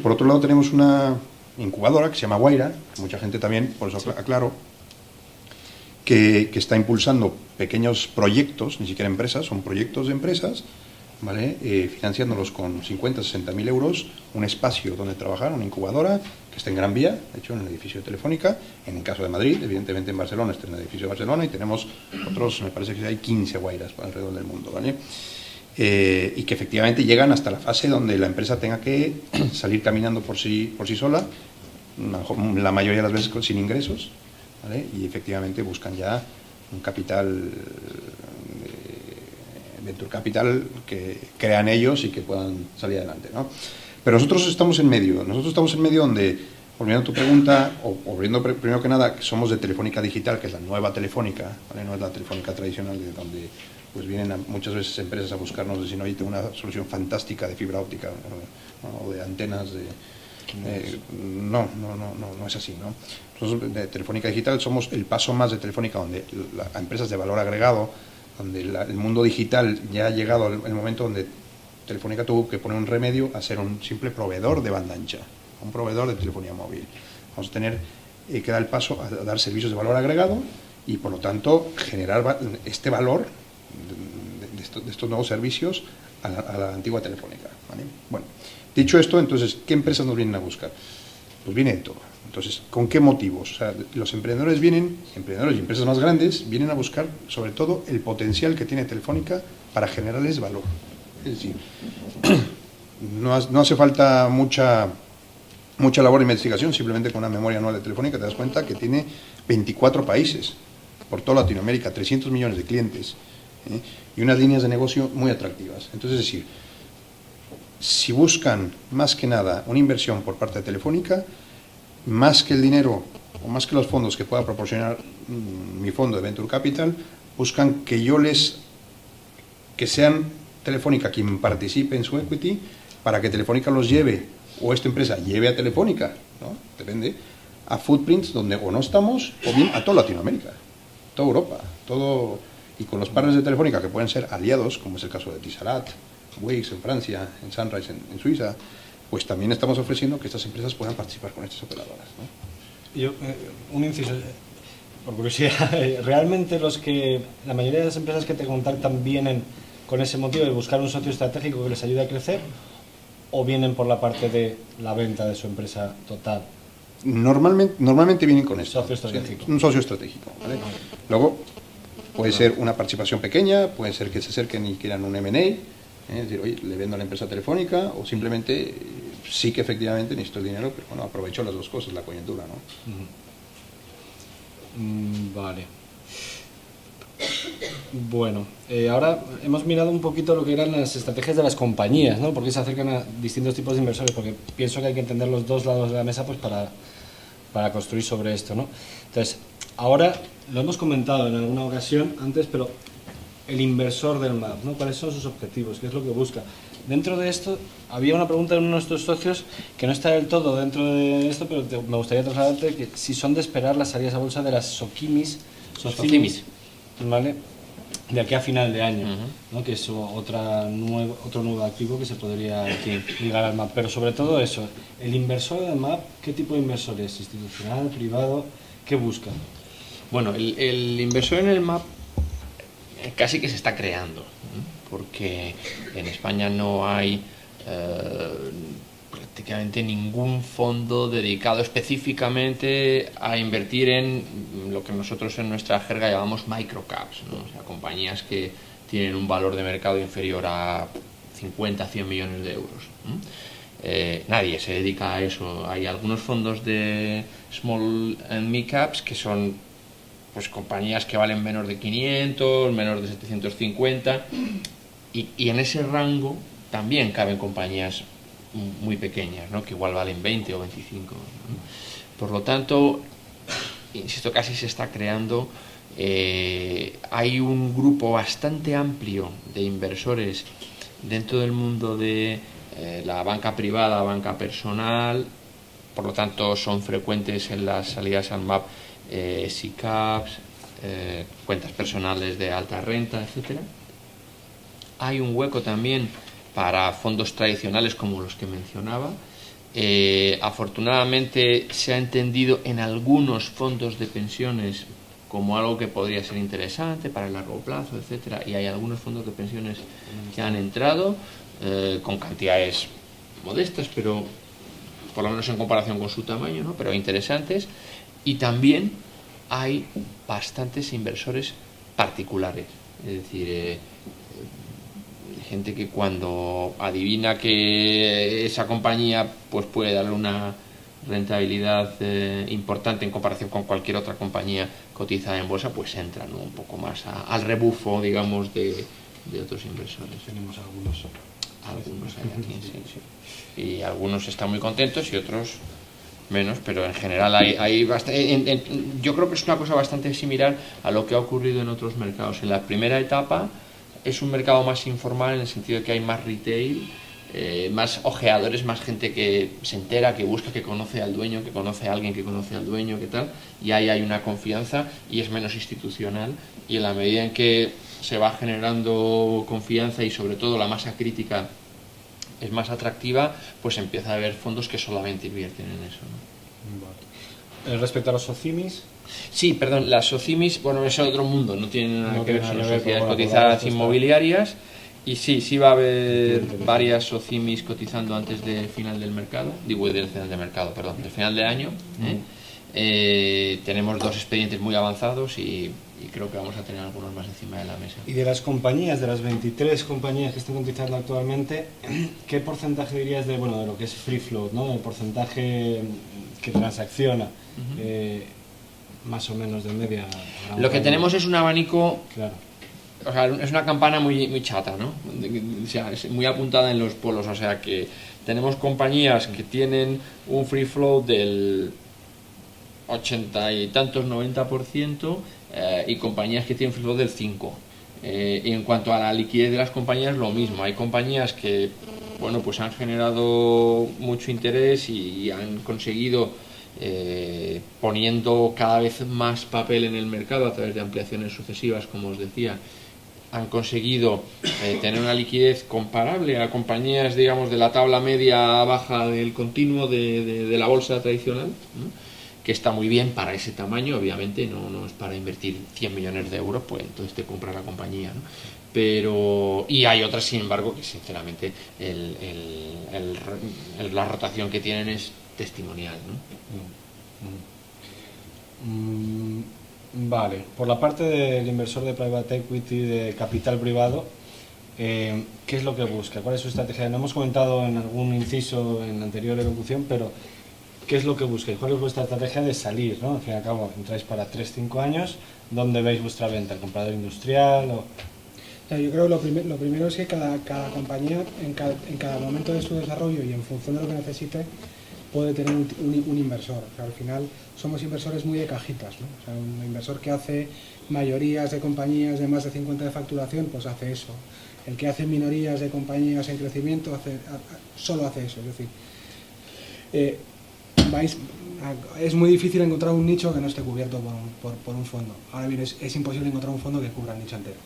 D: Por otro lado tenemos una incubadora que se llama Guaira, mucha gente también, por eso aclaro, que está impulsando pequeños proyectos, ni siquiera empresas, son proyectos de empresas, ¿vale? Financiándolos con 50, 60 mil euros, un espacio donde trabajar, una incubadora que está en Gran Vía, de hecho en el edificio de Telefónica, en el caso de Madrid, evidentemente en Barcelona está en el edificio de Barcelona y tenemos otros, me parece que hay 15 Guairas alrededor del mundo, ¿vale? Y que efectivamente llegan hasta la fase donde la empresa tenga que salir caminando por sí sola, la mayoría de las veces sin ingresos, ¿vale? Y efectivamente buscan ya un capital, venture capital, que crean ellos y que puedan salir adelante, ¿no? Pero nosotros estamos en medio donde, volviendo a tu pregunta, o volviendo primero que nada, que somos de Telefónica Digital, que es la nueva Telefónica, ¿vale? No es la Telefónica tradicional, de donde pues vienen muchas veces empresas a buscarnos diciendo, oye, tengo una solución fantástica de fibra óptica, ¿no? O de antenas no es así, ¿no? Nosotros de Telefónica Digital somos el paso más de Telefónica, donde las empresas de valor agregado, donde el mundo digital ya ha llegado el momento donde Telefónica tuvo que poner un remedio a ser un simple proveedor de banda ancha, un proveedor de telefonía móvil. Vamos a tener que dar el paso a dar servicios de valor agregado y por lo tanto generar este valor de estos nuevos servicios a la antigua Telefónica, ¿vale? Bueno, dicho esto, entonces, ¿qué empresas nos vienen a buscar? Pues viene de todo. Entonces, ¿con qué motivos? O sea, los emprendedores y empresas más grandes vienen a buscar, sobre todo, el potencial que tiene Telefónica para generarles valor. Es decir, no hace falta mucha labor de investigación, simplemente con una memoria anual de Telefónica te das cuenta que tiene 24 países, por toda Latinoamérica, 300 millones de clientes, y unas líneas de negocio muy atractivas. Entonces, es decir, si buscan más que nada una inversión por parte de Telefónica, más que el dinero o más que los fondos que pueda proporcionar mi fondo de Venture Capital, buscan que sean Telefónica quien participe en su equity para que Telefónica los lleve, o esta empresa lleve a Telefónica, ¿no? Depende, a footprints donde o no estamos, o bien a toda Latinoamérica, toda Europa, y con los partners de Telefónica que pueden ser aliados, como es el caso de Tisalat, Wix en Francia, en Sunrise en Suiza, pues también estamos ofreciendo que estas empresas puedan participar con estas operadoras, ¿no?
A: Yo, un inciso, por curiosidad, ¿realmente la mayoría de las empresas que te contactan vienen con ese motivo de buscar un socio estratégico que les ayude a crecer, o vienen por la parte de la venta de su empresa total?
D: Normalmente vienen con esto.
A: Socio estratégico.
D: Sí, un socio estratégico, ¿vale? Luego, puede ser una participación pequeña, puede ser que se acerquen y quieran un M&A, es decir, oye, le vendo a la empresa Telefónica, o simplemente sí que efectivamente necesito el dinero, pero bueno, aprovecho las dos cosas, la coyuntura, ¿no?
A: Vale. Bueno, ahora hemos mirado un poquito lo que eran las estrategias de las compañías, ¿no? Porque se acercan a distintos tipos de inversores, porque pienso que hay que entender los dos lados de la mesa pues para construir sobre esto, ¿no? Entonces, ahora lo hemos comentado en alguna ocasión antes, pero el inversor del MAP, ¿no? ¿Cuáles son sus objetivos? ¿Qué es lo que busca? Dentro de esto, había una pregunta de uno de nuestros socios que no está del todo dentro de esto, pero me gustaría trasladarte que si son de esperar las salidas a bolsa de las SOCIMIS, ¿vale? De aquí a final de año, ¿no? Que es otro nuevo activo que se podría ligar al MAP. Pero sobre todo eso, el inversor del MAP, ¿qué tipo de inversor es? ¿Institucional, privado? ¿Qué busca?
B: Bueno, el inversor en el MAP casi que se está creando, porque en España no hay prácticamente ningún fondo dedicado específicamente a invertir en lo que nosotros en nuestra jerga llamamos microcaps, ¿no? O sea, compañías que tienen un valor de mercado inferior a 50, 100 millones de euros. Nadie se dedica a eso. Hay algunos fondos de small and mid caps que son pues compañías que valen menos de 500, menos de 750 y en ese rango también caben compañías muy pequeñas, ¿no? Que igual valen 20 o 25, ¿no? Por lo tanto, insisto, casi se está creando. Hay un grupo bastante amplio de inversores dentro del mundo de la banca privada, banca personal, por lo tanto son frecuentes en las salidas al MAP SICAPs, cuentas personales de alta renta, etcétera. Hay un hueco también para fondos tradicionales como los que mencionaba. Afortunadamente se ha entendido en algunos fondos de pensiones como algo que podría ser interesante para el largo plazo, etcétera, y hay algunos fondos de pensiones que han entrado con cantidades modestas, pero por lo menos en comparación con su tamaño, ¿no? Pero interesantes. Y también hay bastantes inversores particulares, es decir, gente que cuando adivina que esa compañía pues puede darle una rentabilidad importante en comparación con cualquier otra compañía cotizada en bolsa, pues entran, ¿no? Un poco más al rebufo, digamos, de otros inversores.
A: Tenemos algunos
B: hay aquí, sí. Y algunos están muy contentos y otros menos, pero en general hay bastante, yo creo que es una cosa bastante similar a lo que ha ocurrido en otros mercados. En la primera etapa es un mercado más informal en el sentido de que hay más retail, más ojeadores, más gente que se entera, que busca, que conoce al dueño, que conoce a alguien que conoce al dueño, que tal, y ahí hay una confianza y es menos institucional, y en la medida en que se va generando confianza y sobre todo la masa crítica es más atractiva, pues empieza a haber fondos que solamente invierten en eso, ¿no?
A: Vale. Respecto a los SOCIMIS.
B: Sí, perdón, las SOCIMIS, bueno, es otro mundo, no tienen nada que ver, son sociedades cotizadas inmobiliarias, y sí va a haber varias SOCIMIS cotizando antes del final del mercado, del final del mercado, perdón, del final del año. Tenemos 2 expedientes muy avanzados y creo que vamos a tener algunos más encima de la mesa.
A: Y de las compañías, de las 23 compañías que están cotizando actualmente, ¿qué porcentaje dirías de lo que es free float, ¿no? El porcentaje que transacciona, más o menos de media?
B: Lo que tenemos es un abanico,
A: claro.
B: O sea, es una campana muy chata, ¿no? O sea, es muy apuntada en los polos, o sea que tenemos compañías que tienen un free float del 80 y tantos, 90%, y compañías que tienen free float del 5%. Y en cuanto a la liquidez de las compañías, lo mismo. Hay compañías que, pues han generado mucho interés y han conseguido, poniendo cada vez más papel en el mercado a través de ampliaciones sucesivas, como os decía, han conseguido tener una liquidez comparable a compañías, digamos, de la tabla media baja del continuo de la bolsa tradicional, ¿no? Que está muy bien para ese tamaño, obviamente no es para invertir 100 millones de euros, pues entonces te compra la compañía, ¿no? Pero, y hay otras, sin embargo, que sinceramente la rotación que tienen es testimonial, ¿no?
A: Vale, por la parte del inversor de private equity, de capital privado, ¿qué es lo que busca? ¿Cuál es su estrategia? No hemos comentado en algún inciso en la anterior elocución, pero ¿qué es lo que busquéis? ¿Cuál es vuestra estrategia de salir, ¿no? Al fin y al cabo, entráis para 3-5 años, ¿dónde veis vuestra venta? ¿El comprador industrial o...?
C: Yo creo que lo primero es que cada compañía, en cada momento de su desarrollo y en función de lo que necesite, puede tener un inversor. O sea, al final somos inversores muy de cajitas, ¿no? O sea, un inversor que hace mayorías de compañías de más de 50 de facturación, pues hace eso. El que hace minorías de compañías en crecimiento solo hace eso. Es decir, es muy difícil encontrar un nicho que no esté cubierto por un fondo. Ahora bien, es imposible encontrar un fondo que cubra el nicho entero,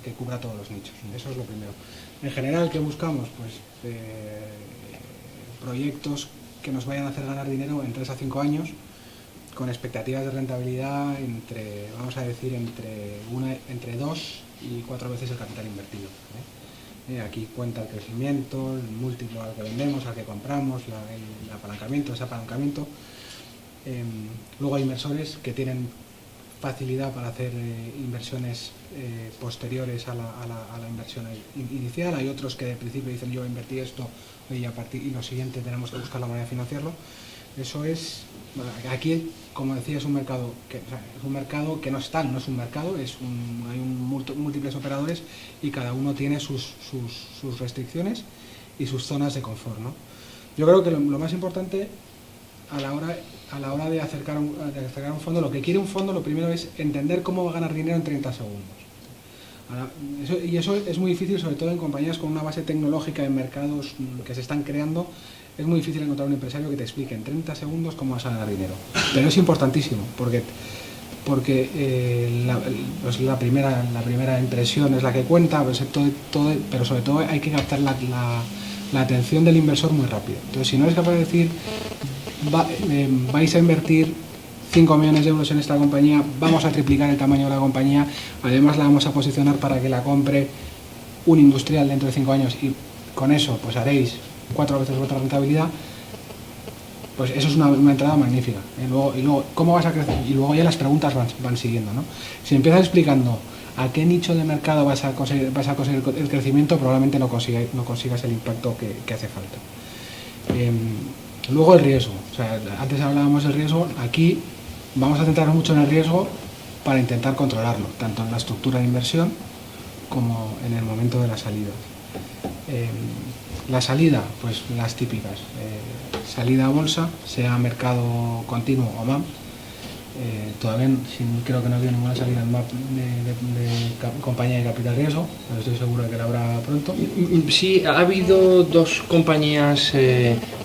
C: que cubra todos los nichos. Eso es lo primero. En general, ¿qué buscamos? Pues proyectos que nos vayan a hacer ganar dinero en 3 a 5 años, con expectativas de rentabilidad vamos a decir, entre 2 y 4 veces el capital invertido. Aquí cuenta el crecimiento, el múltiplo al que vendemos, al que compramos, el apalancamiento, ese apalancamiento. Luego hay inversores que tienen facilidad para hacer inversiones posteriores a la inversión inicial. Hay otros que de principio dicen yo invertí esto y lo siguiente tenemos que buscar la manera de financiarlo. Eso es, aquí, como decía, es un mercado que no es tal, no es un mercado, hay múltiples operadores y cada uno tiene sus restricciones y sus zonas de confort, ¿no? Yo creo que lo más importante a la hora de acercar un fondo, lo que quiere un fondo, lo primero es entender cómo va a ganar dinero en 30 segundos. Y eso es muy difícil, sobre todo en compañías con una base tecnológica en mercados que se están creando. Es muy difícil encontrar un empresario que te explique en 30 segundos cómo vas a ganar dinero. Pero es importantísimo, porque la primera impresión es la que cuenta, pero sobre todo hay que captar la atención del inversor muy rápido. Entonces, si no eres capaz de decir, vais a invertir 5 millones de euros en esta compañía, vamos a triplicar el tamaño de la compañía, además la vamos a posicionar para que la compre un industrial dentro de 5 años y con eso pues haréis 4 veces vuestra rentabilidad, pues eso es una entrada magnífica. Y luego, ¿cómo vas a crecer? Y luego ya las preguntas van siguiendo, ¿no? Si empiezas explicando a qué nicho de mercado vas a conseguir el crecimiento, probablemente no consigas el impacto que hace falta. Luego el riesgo. O sea, antes hablábamos del riesgo, aquí vamos a centrarnos mucho en el riesgo para intentar controlarlo, tanto en la estructura de inversión como en el momento de la salida. La salida, pues las típicas, salida a bolsa, sea mercado continuo o MAP. Todavía creo que no ha habido ninguna salida en MAP de compañía de capital riesgo, pero estoy seguro de que la habrá pronto.
B: Sí, ha habido 2 compañías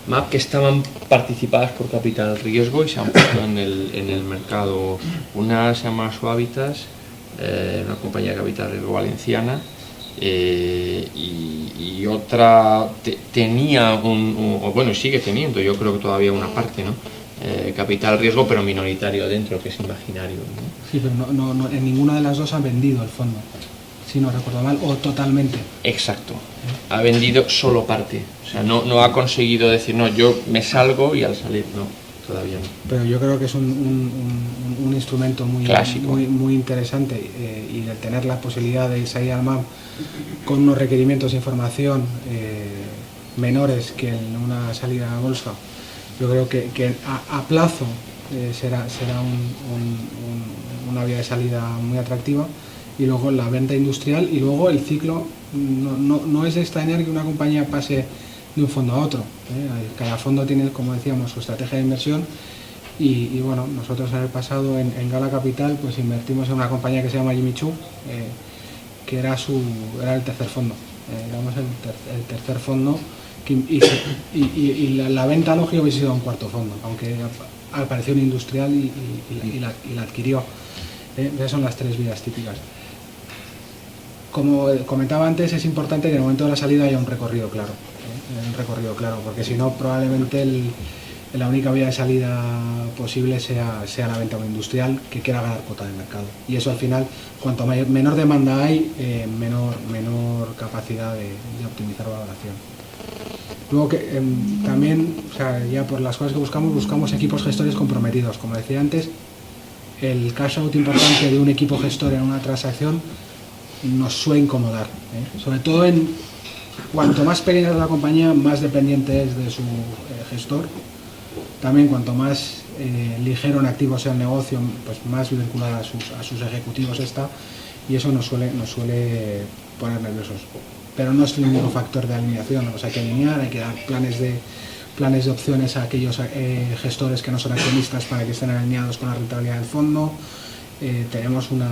B: MAP que estaban participadas por capital riesgo y se han puesto en el mercado. Una se llama Suavitas, una compañía de capital riesgo valenciana, y otra tenía bueno, sigue teniendo, yo creo que todavía una parte, ¿no? Capital riesgo, pero minoritario dentro, que es Imaginario, ¿no?
C: Sí, pero no, en ninguna de las dos han vendido el fondo, si no recuerdo mal, o totalmente.
B: Exacto, ha vendido solo parte, o sea, no ha conseguido decir, no, yo me salgo y al salir, no, todavía no.
C: Pero yo creo que es un instrumento muy interesante, y el tener la posibilidad de salir al MAP con unos requerimientos de información menores que en una salida a bolsa, yo creo que a plazo será una vía de salida muy atractiva. Y luego la venta industrial, y luego el ciclo no es extrañar que una compañía pase de un fondo a otro. Cada fondo tiene, como decíamos, su estrategia de inversión y bueno, nosotros en el pasado en Gala Capital pues invertimos en una compañía que se llama Jimmy Choo, que era el tercer fondo, digamos el tercer fondo, y la venta lógica hubiese sido un cuarto fondo, aunque apareció un industrial y la adquirió. Esas son las 3 vías típicas. Como comentaba antes, es importante que en el momento de la salida haya un recorrido claro, porque si no, probablemente la única vía de salida posible sea la venta a un industrial que quiera ganar cuota de mercado. Y eso al final, cuanto menor demanda hay, menor capacidad de optimizar valoración. Luego que también, o sea, ya por las cosas que buscamos equipos gestores comprometidos. Como decía antes, el cash out importante de un equipo gestor en una transacción nos suele incomodar, sobre todo cuanto más pequeña es la compañía, más dependiente es de su gestor, También cuanto más ligero en activos sea el negocio, pues más vinculado a sus ejecutivos está, y eso nos suele poner nerviosos. Pero no es el único factor de alineación, hay que alinear, hay que dar planes de opciones a aquellos gestores que no son accionistas para que estén alineados con la rentabilidad del fondo. Tenemos un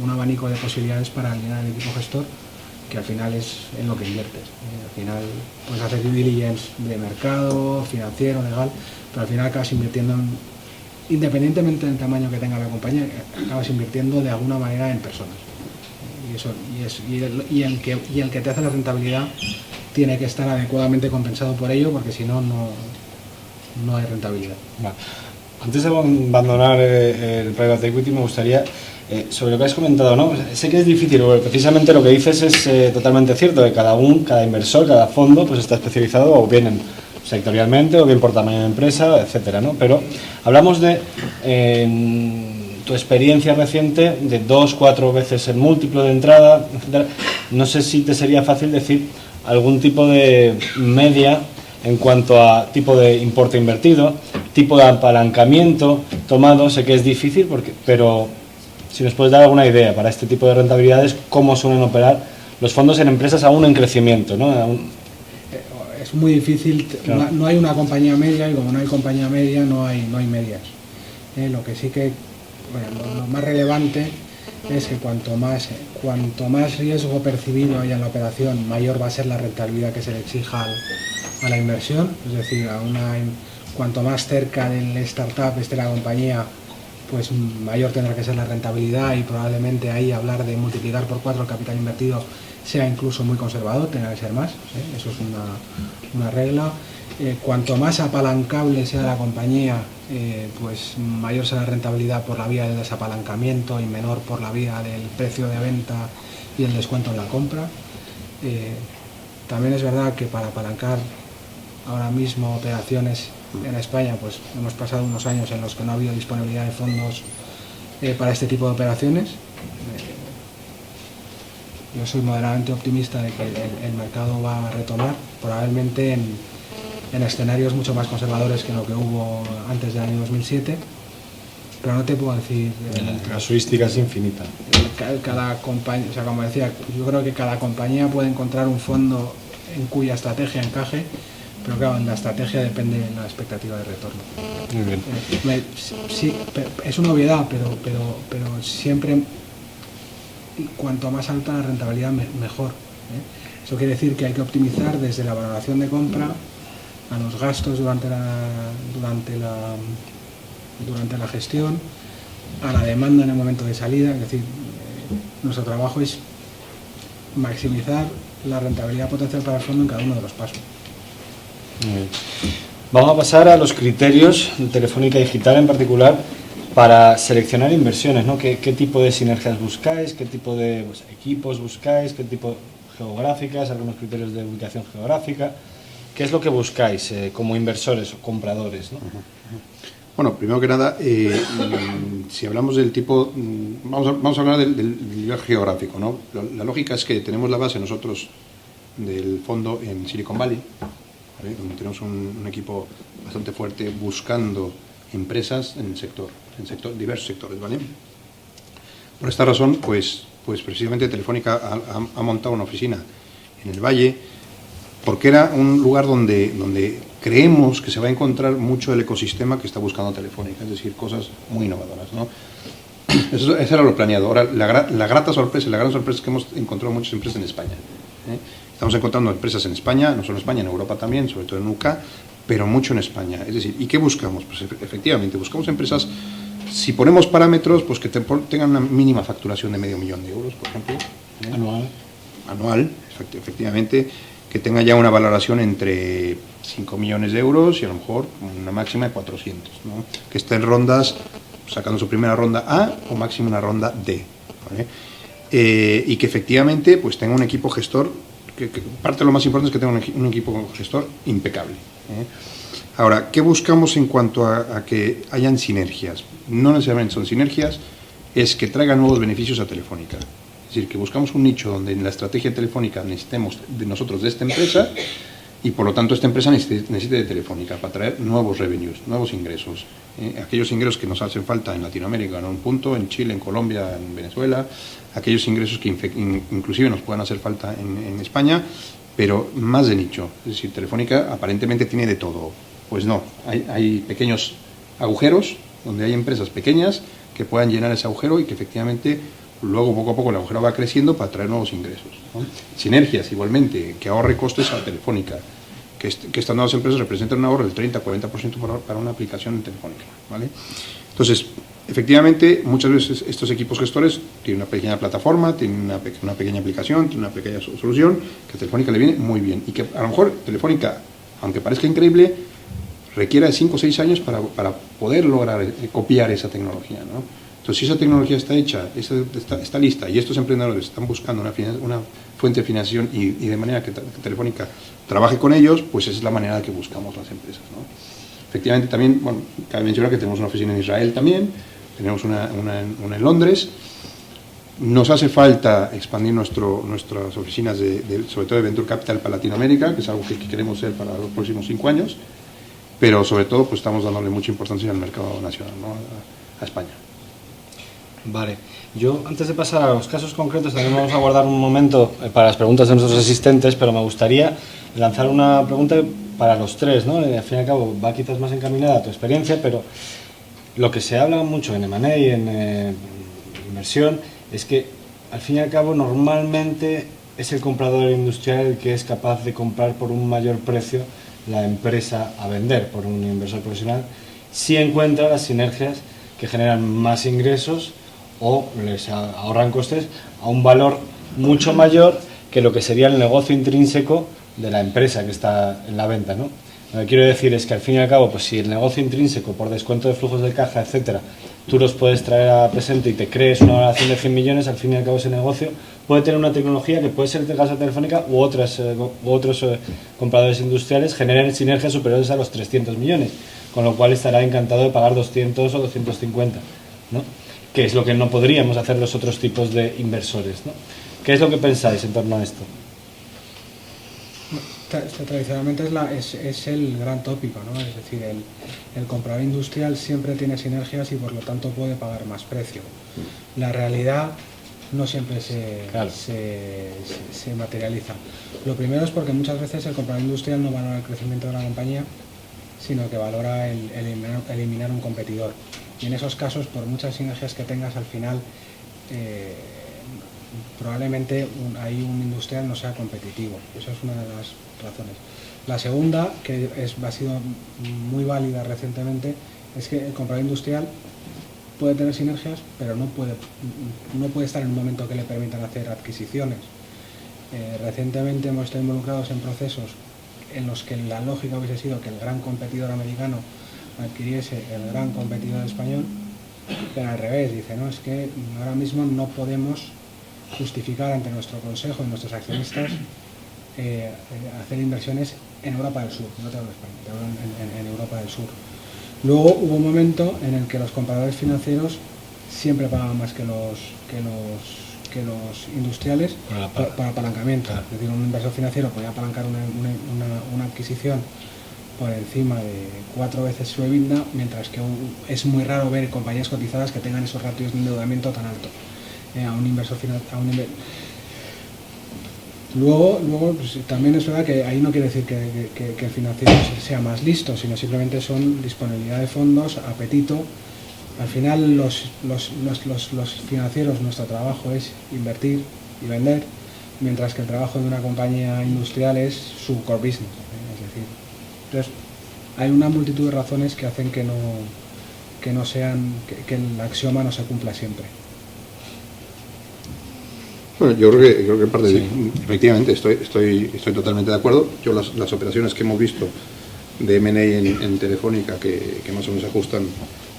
C: abanico de posibilidades para alinear el equipo gestor, que al final es en lo que inviertes. Al final puedes hacer due diligence de mercado, financiero, legal, pero al final acabas invirtiendo, independientemente del tamaño que tenga la compañía, acabas invirtiendo de alguna manera en personas. Y el que te hace la rentabilidad tiene que estar adecuadamente compensado por ello, porque si no, no hay rentabilidad.
A: Vale. Antes de abandonar el private equity, me gustaría, sobre lo que has comentado, ¿no? Sé que es difícil, porque precisamente lo que dices es totalmente cierto, que cada inversor, cada fondo, pues está especializado o bien sectorialmente o bien por tamaño de empresa, etcétera, ¿no? Pero hablamos de tu experiencia reciente de 2-4 veces el múltiplo de entrada, etcétera. No sé si te sería fácil decir algún tipo de media en cuanto a tipo de importe invertido, tipo de apalancamiento tomado. Sé que es difícil, pero si nos puedes dar alguna idea para este tipo de rentabilidades, cómo suelen operar los fondos en empresas aún en crecimiento, ¿no?
C: Es muy difícil,
A: claro.
C: No hay una compañía media, y como no hay compañía media, no hay medias. Lo que sí que, bueno, lo más relevante es que cuanto más riesgo percibido haya en la operación, mayor va a ser la rentabilidad que se le exija a la inversión. Es decir, cuanto más cerca del startup esté la compañía, pues mayor tendrá que ser la rentabilidad, y probablemente ahí hablar de multiplicar por 4 el capital invertido sea incluso muy conservador, tendrá que ser más, eso es una regla. Cuanto más apalancable sea la compañía, pues mayor será la rentabilidad por la vía del desapalancamiento y menor por la vía del precio de venta y el descuento en la compra. También es verdad que para apalancar ahora mismo operaciones en España, pues hemos pasado unos años en los que no ha habido disponibilidad de fondos para este tipo de operaciones. Yo soy moderadamente optimista de que el mercado va a retomar, probablemente en escenarios mucho más conservadores que lo que hubo antes del año 2007, pero no te puedo decir...
A: La casuística es infinita.
C: Cada compañía, o sea, como decía, yo creo que cada compañía puede encontrar un fondo en cuya estrategia encaje, pero claro, en la estrategia depende de la expectativa de retorno.
A: Muy bien.
C: Sí, es una obviedad, pero siempre, cuanto más alta la rentabilidad, mejor. Eso quiere decir que hay que optimizar desde la valoración de compra a los gastos durante la gestión, a la demanda en el momento de salida. Es decir, nuestro trabajo es maximizar la rentabilidad potencial para el fondo en cada uno de los pasos.
A: Vamos a pasar a los criterios de Telefónica Digital en particular para seleccionar inversiones, ¿no? ¿Qué tipo de sinergias buscáis? ¿Qué tipo de equipos buscáis? ¿Qué tipo geográficas? Algunos criterios de ubicación geográfica. ¿Qué es lo que buscáis como inversores o compradores, ¿no?
D: Bueno, primero que nada, si hablamos del tipo, vamos a hablar del nivel geográfico, ¿no? La lógica es que tenemos la base nosotros del fondo en Silicon Valley, ¿vale? Donde tenemos un equipo bastante fuerte buscando empresas en diversos sectores, ¿vale? Por esta razón, pues precisamente Telefónica ha montado una oficina en el Valle, porque era un lugar donde creemos que se va a encontrar mucho el ecosistema que está buscando Telefónica, es decir, cosas muy innovadoras, ¿no? Eso era lo planeado. Ahora, la gran sorpresa es que hemos encontrado muchas empresas en España, ¿eh? Estamos encontrando empresas en España, no solo en España, en Europa también, sobre todo en UK, pero mucho en España. Es decir, ¿y qué buscamos? Pues efectivamente, buscamos empresas, si ponemos parámetros, pues que tengan una mínima facturación de €500,000, por ejemplo, ¿eh? Anual, efectivamente, que tenga ya una valoración entre 5 millones de euros y a lo mejor una máxima de 400, ¿no? Que esté en rondas, sacando su primera ronda A o máximo una ronda D, ¿vale? Y que efectivamente pues tenga un equipo gestor, que parte de lo más importante es que tenga un equipo gestor impecable, ¿eh? Ahora, ¿qué buscamos en cuanto a que hayan sinergias? No necesariamente son sinergias, es que traigan nuevos beneficios a Telefónica. Es decir, que buscamos un nicho donde en la estrategia telefónica necesitemos de nosotros, de esta empresa, y por lo tanto esta empresa necesita de Telefónica para traer nuevos revenues, nuevos ingresos. Aquellos ingresos que nos hacen falta en Latinoamérica, en un punto, en Chile, en Colombia, en Venezuela, aquellos ingresos que inclusive nos puedan hacer falta en España, pero más de nicho. Es decir, Telefónica aparentemente tiene de todo. Pues no, hay pequeños agujeros donde hay empresas pequeñas que puedan llenar ese agujero y que efectivamente luego poco a poco el agujero va creciendo para traer nuevos ingresos, ¿no? Sinergias igualmente, que ahorre costes a Telefónica, que estas nuevas empresas representan un ahorro del 30-40% para una aplicación en Telefónica, ¿vale? Entonces, efectivamente, muchas veces estos equipos gestores tienen una pequeña plataforma, tienen una pequeña aplicación, tienen una pequeña solución que a Telefónica le viene muy bien y que a lo mejor Telefónica, aunque parezca increíble, requiera de 5 o 6 años para poder lograr copiar esa tecnología, ¿no? Entonces, si esa tecnología está hecha, está lista y estos emprendedores están buscando una fuente de financiación y de manera que Telefónica trabaje con ellos, pues esa es la manera que buscamos las empresas, ¿no? Efectivamente, también, bueno, cabe mencionar que tenemos una oficina en Israel también, tenemos una en Londres. Nos hace falta expandir nuestras oficinas, sobre todo de Venture Capital para Latinoamérica, que es algo que queremos hacer para los próximos 5 años, pero sobre todo pues estamos dándole mucha importancia al mercado nacional, ¿no? a España.
A: Vale, yo antes de pasar a los casos concretos también vamos a guardar un momento para las preguntas de nuestros asistentes, pero me gustaría lanzar una pregunta para los tres, ¿no? Al fin y al cabo va quizás más encaminada a tu experiencia, pero lo que se habla mucho en M&A y en inversión es que al fin y al cabo normalmente es el comprador industrial el que es capaz de comprar por un mayor precio la empresa a vender por un inversor profesional si encuentra las sinergias que generan más ingresos o les ahorran costes a un valor mucho mayor que lo que sería el negocio intrínseco de la empresa que está en la venta, ¿no? Lo que quiero decir es que al fin y al cabo, pues si el negocio intrínseco, por descuento de flujos de caja, etcétera, tú los puedes traer a presente y te crees una valoración de 100 millones, al fin y al cabo ese negocio puede tener una tecnología que puede ser de caso Telefónica u otros compradores industriales generen sinergias superiores a los 300 millones, con lo cual estará encantado de pagar 200 o 250, ¿no? Que es lo que no podríamos hacer los otros tipos de inversores, ¿no? ¿Qué es lo que pensáis en torno a esto?
C: Tradicionalmente es el gran tópico, ¿no? Es decir, el comprador industrial siempre tiene sinergias y por lo tanto puede pagar más precio. La realidad no siempre se materializa. Lo primero es porque muchas veces el comprador industrial no valora el crecimiento de la compañía, sino que valora el eliminar un competidor. Y en esos casos, por muchas sinergias que tengas, al final probablemente ahí un industrial no sea competitivo. Esa es una de las razones. La segunda, que ha sido muy válida recientemente, es que el comprador industrial puede tener sinergias, pero no puede estar en un momento que le permitan hacer adquisiciones. Recientemente hemos estado involucrados en procesos en los que la lógica hubiese sido que el gran competidor americano adquiriese el gran competidor español, pero al revés, dice, no, es que ahora mismo no podemos justificar ante nuestro consejo y nuestros accionistas hacer inversiones en Europa del Sur, no te hablo de España, te hablo en Europa del Sur. Luego hubo un momento en el que los compradores financieros siempre pagaban más que los industriales para apalancamiento. Claro. Es decir, un inversor financiero podía apalancar una adquisición por encima de 4 veces su EBITDA, mientras que es muy raro ver compañías cotizadas que tengan esos ratios de endeudamiento tan alto a un inversor financiero. Luego pues, también es verdad que ahí no quiere decir que el financiero sea más listo, sino simplemente son disponibilidad de fondos, apetito. Al final los financieros, nuestro trabajo es invertir y vender, mientras que el trabajo de una compañía industrial es su core business, es decir, entonces hay una multitud de razones que hacen que el axioma no se cumpla siempre.
D: Bueno, yo creo que parte de, efectivamente estoy totalmente de acuerdo. Yo las operaciones que hemos visto de M&A en Telefónica que más o menos se ajustan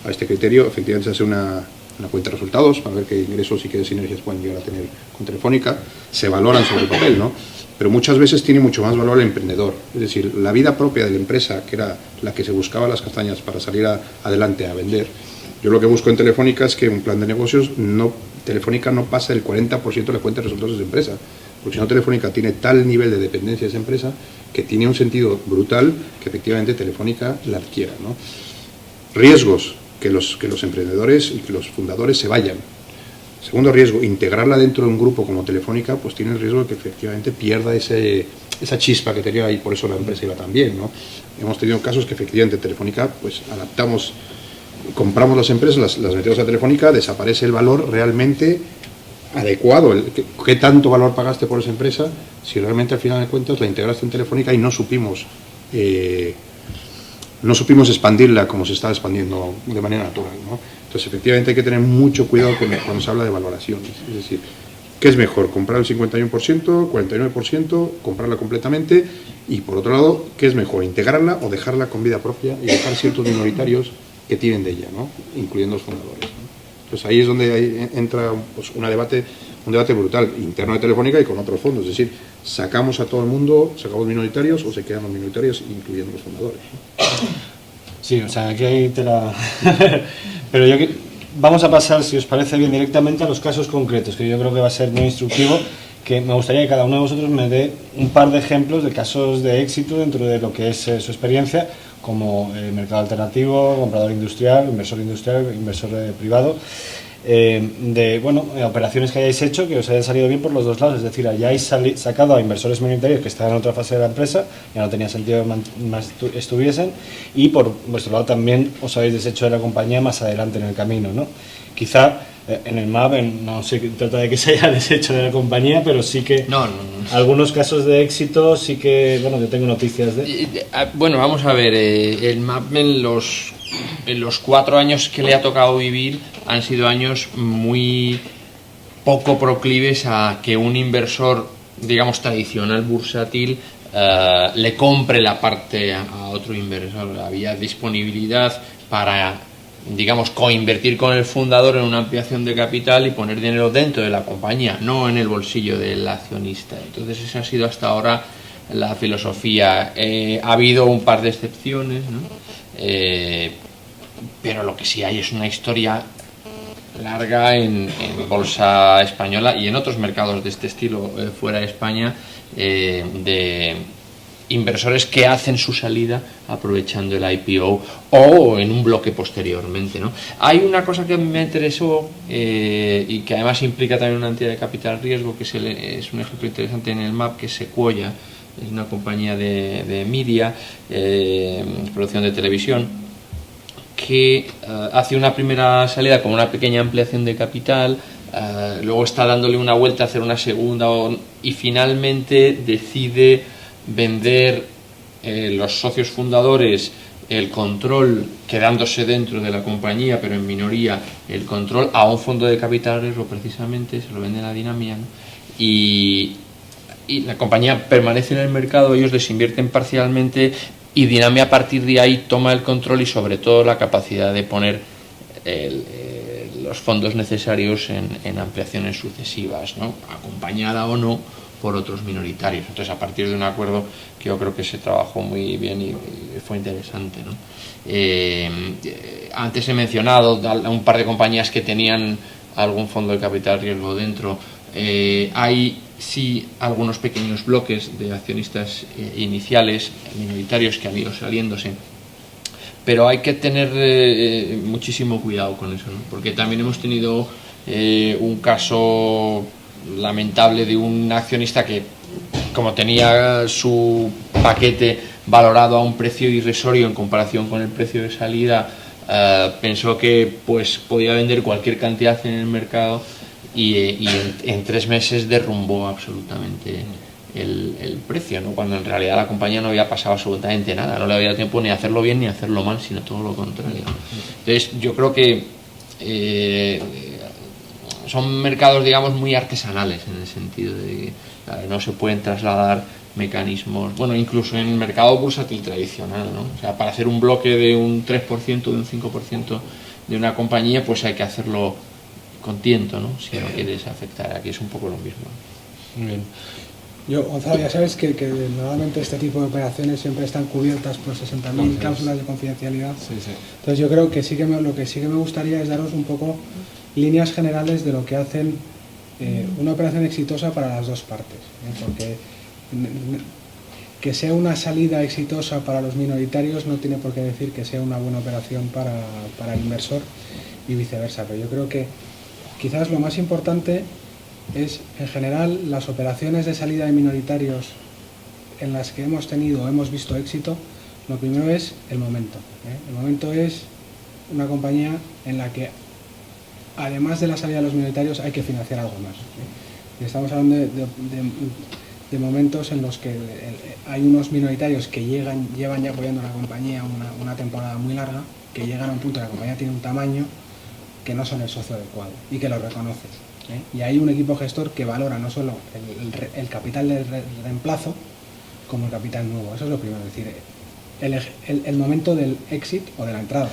D: a este criterio, efectivamente se hace una cuenta de resultados para ver qué ingresos y qué sinergias pueden llegar a tener con Telefónica, se valoran sobre el papel, ¿no? Pero muchas veces tiene mucho más valor el emprendedor, es decir, la vida propia de la empresa, que era la que se buscaba las castañas para salir adelante a vender. Yo lo que busco en Telefónica es que un plan de negocios Telefónica no pasa el 40% de la cuenta de resultados de esa empresa. Porque si no, Telefónica tiene tal nivel de dependencia de esa empresa que tiene un sentido brutal que efectivamente Telefónica la adquiera, ¿no? Riesgos, que los emprendedores y que los fundadores se vayan. Segundo riesgo, integrarla dentro de un grupo como Telefónica, pues tiene el riesgo de que efectivamente pierda esa chispa que tenía y por eso la empresa iba tan bien, ¿no? Hemos tenido casos que efectivamente Telefónica, pues compramos las empresas, las metemos a Telefónica, desaparece el valor realmente adecuado. ¿Qué tanto valor pagaste por esa empresa si realmente al final de cuentas la integraste en Telefónica y no supimos expandirla como se está expandiendo de manera natural, ¿no? Entonces, efectivamente, hay que tener mucho cuidado cuando se habla de valoraciones. Es decir, ¿qué es mejor? ¿Comprar el 51%, 49%, comprarla completamente? Y, por otro lado, ¿qué es mejor? ¿Integrarla o dejarla con vida propia y dejar ciertos minoritarios que tienen de ella, ¿no? Incluyendo los fundadores, ¿no? Entonces, ahí es donde entra pues, un debate brutal, interno de Telefónica y con otros fondos. Es decir, ¿sacamos a todo el mundo, sacamos minoritarios o se quedan los minoritarios, incluyendo los fundadores, ¿no?
A: Sí, o sea, aquí hay tela... Pero vamos a pasar, si os parece bien, directamente a los casos concretos, que yo creo que va a ser muy instructivo, que me gustaría que cada uno de vosotros me dé un par de ejemplos de casos de éxito dentro de lo que es su experiencia, como mercado alternativo, comprador industrial, inversor privado, de operaciones que hayáis hecho que os hayan salido bien por los dos lados, es decir, hayáis sacado a inversores minoritarios que estaban en otra fase de la empresa, ya no tenía sentido que más estuviesen, y por vuestro lado también os habéis deshecho de la compañía más adelante en el camino, ¿no? Quizá en el MAP no se trata de que se haya deshecho de la compañía, pero sí que algunos casos de éxito sí que, yo tengo noticias de...
B: Bueno, vamos a ver, el MAP en los 4 años que le ha tocado vivir han sido años muy poco proclives a que un inversor, digamos, tradicional, bursátil, le compre la parte a otro inversor. Había disponibilidad para, digamos, coinvertir con el fundador en una ampliación de capital y poner dinero dentro de la compañía, no en el bolsillo del accionista. Entonces esa ha sido hasta ahora la filosofía. Ha habido un par de excepciones, ¿no? Pero lo que sí hay es una historia larga en bolsa española y en otros mercados de este estilo fuera de España, de inversores que hacen su salida aprovechando el IPO o en un bloque posteriormente, ¿no? Hay una cosa que me interesó y que además implica también una entidad de capital riesgo, que es un ejemplo interesante en el MAP, que es Sequoia, es una compañía de media, producción de televisión, que hace una primera salida con una pequeña ampliación de capital, luego está dándole una vuelta a hacer una segunda y finalmente decide vender los socios fundadores el control, quedándose dentro de la compañía pero en minoría el control, a un fondo de capital riesgo, precisamente se lo venden a Dinamia, ¿no? Y la compañía permanece en el mercado, ellos les invierten parcialmente y Dinamia a partir de ahí toma el control y sobre todo la capacidad de poner los fondos necesarios en ampliaciones sucesivas, ¿no? Acompañada o no por otros minoritarios. Entonces, a partir de un acuerdo que yo creo que se trabajó muy bien y fue interesante, ¿no? Antes he mencionado un par de compañías que tenían algún fondo de capital riesgo dentro. Hay sí algunos pequeños bloques de accionistas iniciales, minoritarios, que han ido saliéndose, pero hay que tener muchísimo cuidado con eso, ¿no? Porque también hemos tenido un caso lamentable de un accionista que, como tenía su paquete valorado a un precio irrisorio en comparación con el precio de salida, pensó que pues podía vender cualquier cantidad en el mercado y en 3 meses derrumbó absolutamente el precio, ¿no? Cuando en realidad la compañía no había pasado absolutamente nada, no le había tiempo ni hacerlo bien ni hacerlo mal, sino todo lo contrario. Entonces yo creo que son mercados, digamos, muy artesanales, en el sentido de que no se pueden trasladar mecanismos, bueno, incluso en el mercado bursátil tradicional, ¿no? O sea, para hacer un bloque de un 3%, de un 5% de una compañía, pues hay que hacerlo con tiento, ¿no? Si no quieres afectar. Aquí es un poco lo mismo.
A: Muy bien.
C: Gonzalo, ya sabes que normalmente este tipo de operaciones siempre están cubiertas por 60.000 cláusulas de confidencialidad.
A: Sí, sí.
C: Entonces yo creo que lo que sí que me gustaría es daros un poco líneas generales de lo que hacen una operación exitosa para las dos partes, porque que sea una salida exitosa para los minoritarios no tiene por qué decir que sea una buena operación para el inversor y viceversa, pero yo creo que quizás lo más importante es, en general, las operaciones de salida de minoritarios en las que hemos tenido o hemos visto éxito. Lo primero es el momento. El momento es una compañía en la que, además de la salida de los minoritarios, hay que financiar algo más. Y estamos hablando de momentos en los que hay unos minoritarios que llevan ya apoyando a la compañía una temporada muy larga, que llegan a un punto en que la compañía tiene un tamaño que no son el socio adecuado y que lo reconoces. Y hay un equipo gestor que valora no solo el capital de reemplazo como el capital nuevo. Eso es lo primero, es decir, el momento del exit o de la entrada.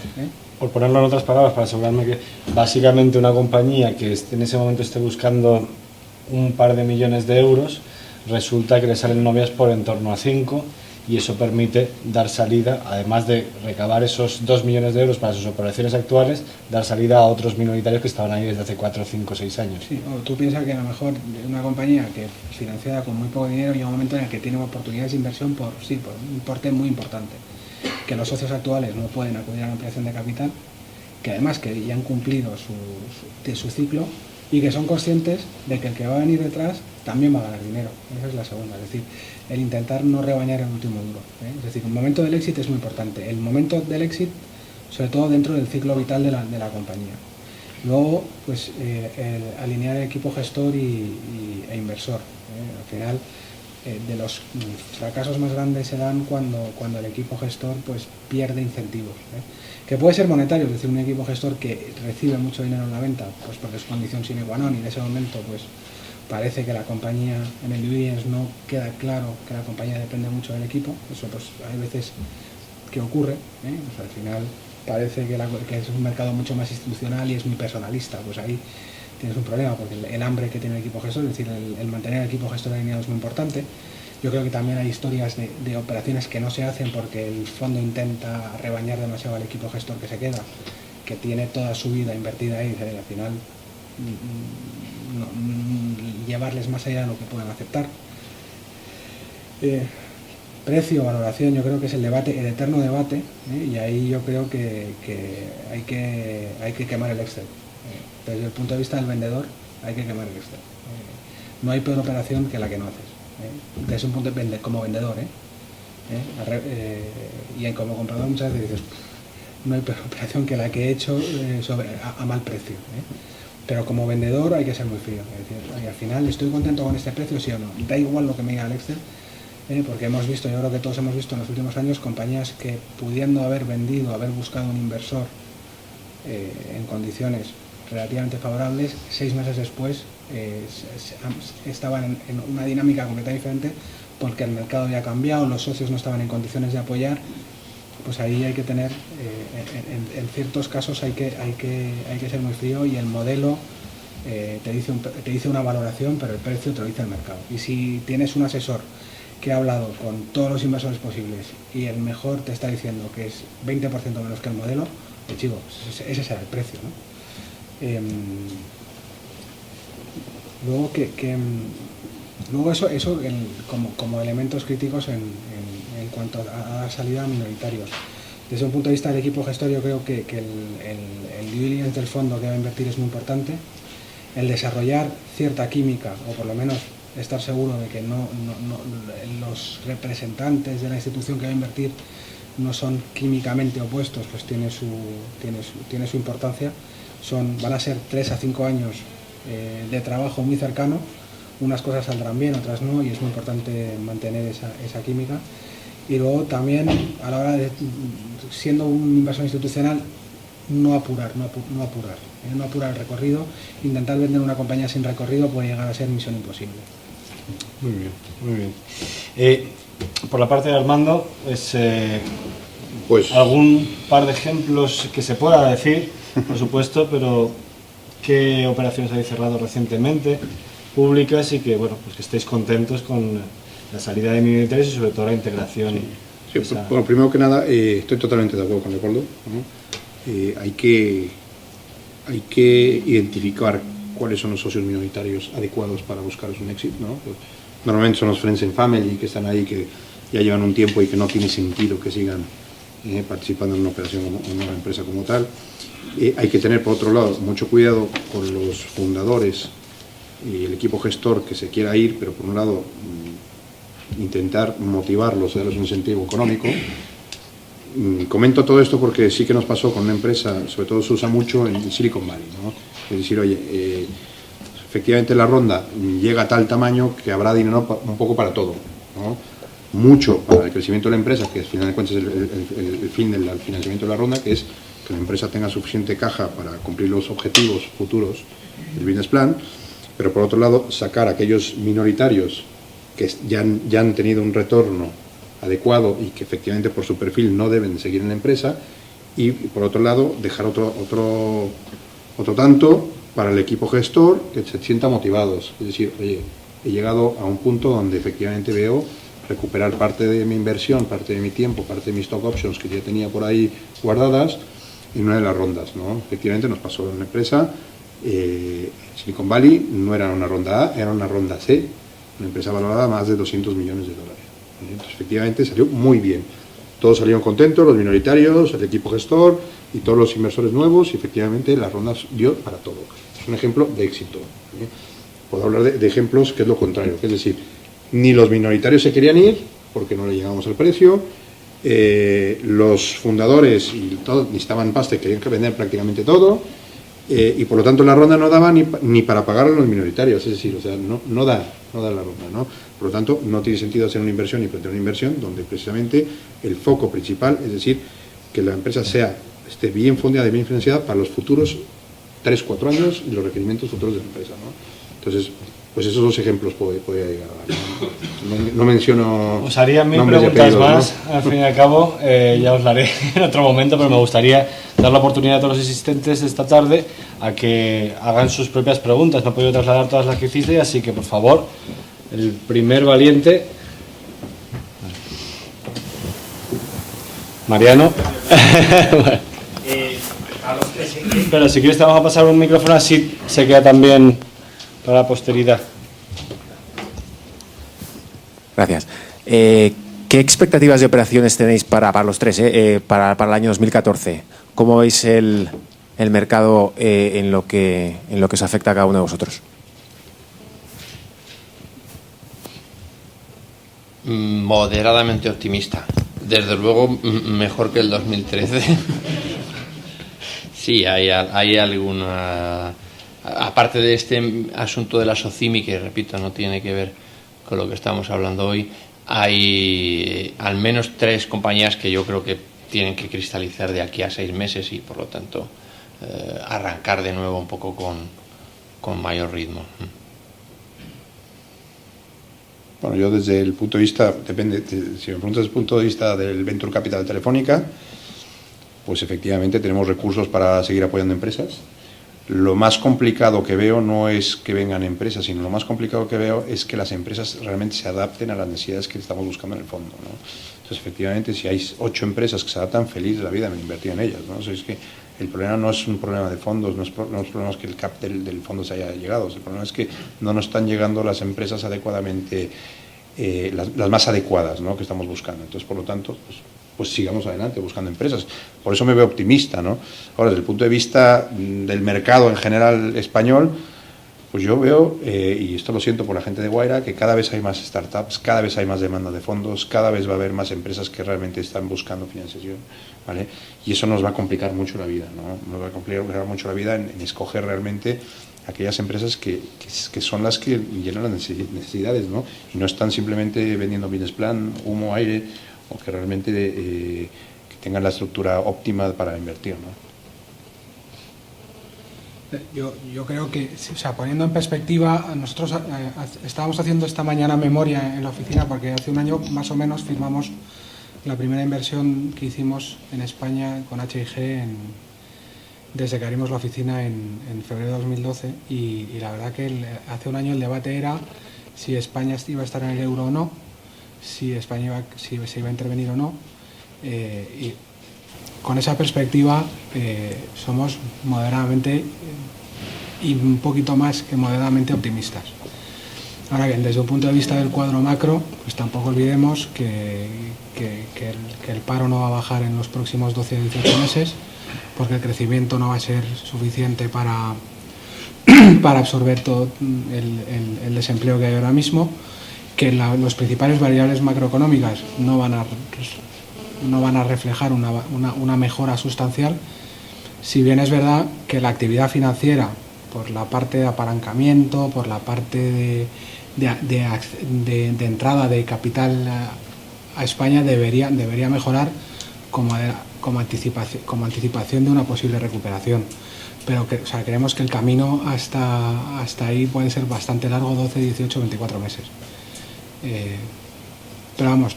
A: Por ponerlo en otras palabras, para asegurarme que básicamente una compañía que en ese momento esté buscando un par de millones de euros, resulta que le salen novias por en torno a 5, y eso permite dar salida, además de recabar esos 2 millones de euros para sus operaciones actuales, dar salida a otros minoritarios que estaban ahí desde hace 4, 5, 6 años.
C: Sí, o tú piensas que a lo mejor una compañía que es financiada con muy poco dinero llega un momento en el que tiene oportunidades de inversión por un importe muy importante, que los socios actuales no pueden acudir a la ampliación de capital, que además que ya han cumplido su ciclo y que son conscientes de que el que va a venir detrás también va a ganar dinero. Esa es la segunda, es decir, el intentar no rebañar el último duro. Es decir, el momento del éxito es muy importante. El momento del éxito, sobre todo dentro del ciclo vital de la compañía. Luego, pues alinear el equipo gestor e inversor. Al final, de los fracasos más grandes se dan cuando el equipo gestor pues pierde incentivos, que puede ser monetario, es decir, un equipo gestor que recibe mucho dinero en la venta, pues porque es condición sine qua non, y en ese momento pues parece que la compañía, en el due diligence no queda claro que la compañía depende mucho del equipo. Eso pues hay veces que ocurre, pues al final parece que es un mercado mucho más institucional y es muy personalista, pues ahí tienes un problema, porque el hambre que tiene el equipo gestor, es decir, el mantener el equipo gestor alineado es muy importante. Yo creo que también hay historias de operaciones que no se hacen porque el fondo intenta rebañar demasiado al equipo gestor que se queda, que tiene toda su vida invertida ahí, y al final llevarles más allá de lo que puedan aceptar. Precio, valoración, yo creo que es el eterno debate, y ahí yo creo que hay que quemar el Excel. Desde el punto de vista del vendedor hay que quemar el Excel. No hay peor operación que la que no haces. Desde un punto de vista como vendedor, y como comprador muchas veces dices, no hay peor operación que la que he hecho a mal precio. Pero como vendedor hay que ser muy frío. Es decir, al final, ¿estoy contento con este precio, sí o no? Da igual lo que me diga el Excel, porque hemos visto, yo creo que todos hemos visto en los últimos años, compañías que, pudiendo haber vendido, haber buscado un inversor en condiciones relativamente favorables, 6 meses después estaban en una dinámica completamente diferente, porque el mercado ya ha cambiado, los socios no estaban en condiciones de apoyar. Pues ahí hay que tener, en ciertos casos hay que ser muy frío, y el modelo te dice una valoración, pero el precio te lo dice el mercado. Y si tienes un asesor que ha hablado con todos los inversores posibles y el mejor te está diciendo que es 20% menos que el modelo, pues chico, ese será el precio, ¿no? Luego eso como elementos críticos en cuanto a la salida a minoritarios. Desde un punto de vista del equipo gestor, yo creo que el due diligence del fondo que va a invertir es muy importante. El desarrollar cierta química, o por lo menos estar seguro de que los representantes de la institución que va a invertir no son químicamente opuestos, pues tiene su importancia. Van a ser 3 a 5 años de trabajo muy cercano. Unas cosas saldrán bien, otras no, y es muy importante mantener esa química. Y luego también, a la hora de, siendo un inversor institucional, no apurar el recorrido. Intentar vender una compañía sin recorrido puede llegar a ser misión imposible.
A: Muy bien, muy bien. Por la parte de Armando,
D: pues
A: algún par de ejemplos que se pueda decir, por supuesto, pero ¿qué operaciones habéis cerrado recientemente, públicas, y que, bueno, pues que estéis contentos con la salida de minoritarios y sobre todo la integración?
D: Sí, bueno, primero que nada, estoy totalmente de acuerdo con Leopoldo, ¿no? Hay que identificar cuáles son los socios minoritarios adecuados para buscaros un exit, ¿no? Pues, normalmente son los friends and family que están ahí, que ya llevan un tiempo y que no tiene sentido que sigan participando en una operación o en una empresa como tal. Hay que tener, por otro lado, mucho cuidado con los fundadores y el equipo gestor que se quiera ir, pero por un lado intentar motivarlos, darles un incentivo económico. Comento todo esto porque sí que nos pasó con una empresa, sobre todo se usa mucho en Silicon Valley, ¿no? Es decir, oye, efectivamente la ronda llega a tal tamaño que habrá dinero un poco para todo, ¿no? Mucho para el crecimiento de la empresa, que al final de cuentas es el fin del financiamiento de la ronda, que es que la empresa tenga suficiente caja para cumplir los objetivos futuros del business plan, pero por otro lado sacar a aquellos minoritarios que ya han tenido un retorno adecuado y que efectivamente por su perfil no deben seguir en la empresa, y por otro lado dejar otro tanto para el equipo gestor que se sienta motivados. Es decir, oye, he llegado a un punto donde efectivamente veo recuperar parte de mi inversión, parte de mi tiempo, parte de mis stock options que ya tenía por ahí guardadas en una de las rondas, ¿no? Efectivamente nos pasó en una empresa, Silicon Valley no era una ronda A, era una ronda C, una empresa valorada a más de 200 millones de dólares. Entonces, efectivamente salió muy bien. Todos salieron contentos, los minoritarios, el equipo gestor y todos los inversores nuevos, y efectivamente las rondas dio para todo. Es un ejemplo de éxito. Puedo hablar de ejemplos que es lo contrario, que es decir, ni los minoritarios se querían ir porque no le llegamos al precio, los fundadores y todo necesitaban pasta y querían que vender prácticamente todo, y por lo tanto la ronda no daba ni para pagar a los minoritarios, es decir, o sea, no da la ronda, ¿no? Por lo tanto, no tiene sentido hacer una inversión y plantear una inversión donde precisamente el foco principal, es decir, que la empresa esté bien fundada y bien financiada para los futuros 3-4 años y los requerimientos futuros de la empresa, ¿no? Entonces, pues esos dos ejemplos podría llegar a dar. No menciono.
A: Os haría mil
D: nombres y
A: preguntas
D: apellidos,
A: más, ¿no? Al fin y al cabo, ya os la haré en otro momento, pero me gustaría dar la oportunidad a todos los asistentes esta tarde a que hagan sus propias preguntas. No he podido trasladar todas las que hiciste, así que por favor, el primer valiente. Mariano. Pero si quieres te vamos a pasar un micrófono, así se queda también para la posteridad.
E: Gracias. ¿Qué expectativas de operaciones tenéis para los tres, para el año 2014? ¿Cómo veis el mercado en lo que os afecta a cada uno de vosotros?
B: Moderadamente optimista. Desde luego, mejor que el 2013. Sí, hay alguna... Aparte de este asunto de la SOCIMI, que repito, no tiene que ver con lo que estamos hablando hoy, hay al menos 3 compañías que yo creo que tienen que cristalizar de aquí a 6 meses y por lo tanto arrancar de nuevo un poco con mayor ritmo.
D: Bueno, yo desde el punto de vista, depende, si me preguntas desde el punto de vista del Venture Capital de Telefónica, pues efectivamente tenemos recursos para seguir apoyando empresas. Lo más complicado que veo no es que vengan empresas, sino lo más complicado que veo es que las empresas realmente se adapten a las necesidades que estamos buscando en el fondo, ¿no? Entonces, efectivamente, si hay 8 empresas que se adaptan, feliz de la vida, me invertir en ellas, ¿no? O sea, es que el problema no es un problema de fondos, no es problema que el cap del fondo se haya llegado, el problema es que no nos están llegando las empresas adecuadamente, las más adecuadas, ¿no?, que estamos buscando. Entonces, por lo tanto, pues sigamos adelante buscando empresas. Por eso me veo optimista, ¿no? Ahora, desde el punto de vista del mercado en general español, pues yo veo, y esto lo siento por la gente de Guaira, que cada vez hay más startups, cada vez hay más demanda de fondos, cada vez va a haber más empresas que realmente están buscando financiación, ¿vale? Y eso nos va a complicar mucho la vida, ¿no? Nos va a complicar mucho la vida en escoger realmente aquellas empresas que son las que llenan las necesidades, ¿no? Y no están simplemente vendiendo business plan, humo, aire, o que realmente que tengan la estructura óptima para invertir, ¿no?
C: Yo creo que, o sea, poniendo en perspectiva, nosotros estábamos haciendo esta mañana memoria en la oficina porque hace un año más o menos firmamos la primera inversión que hicimos en España con H&G desde que abrimos la oficina en febrero de 2012 y la verdad que hace un año el debate era si España iba a estar en el euro o no, si España si se iba a intervenir o no, y con esa perspectiva somos moderadamente y un poquito más que moderadamente optimistas. Ahora bien, desde un punto de vista del cuadro macro, pues tampoco olvidemos que el paro no va a bajar en los próximos 12 a 18 meses, porque el crecimiento no va a ser suficiente para absorber todo el desempleo que hay ahora mismo, que los principales variables macroeconómicas no van a reflejar una mejora sustancial, si bien es verdad que la actividad financiera, por la parte de apalancamiento, por la parte de entrada de capital a España, debería mejorar como anticipación de una posible recuperación. Pero creemos que el camino hasta ahí puede ser bastante largo, 12, 18, 24 meses. Pero vamos,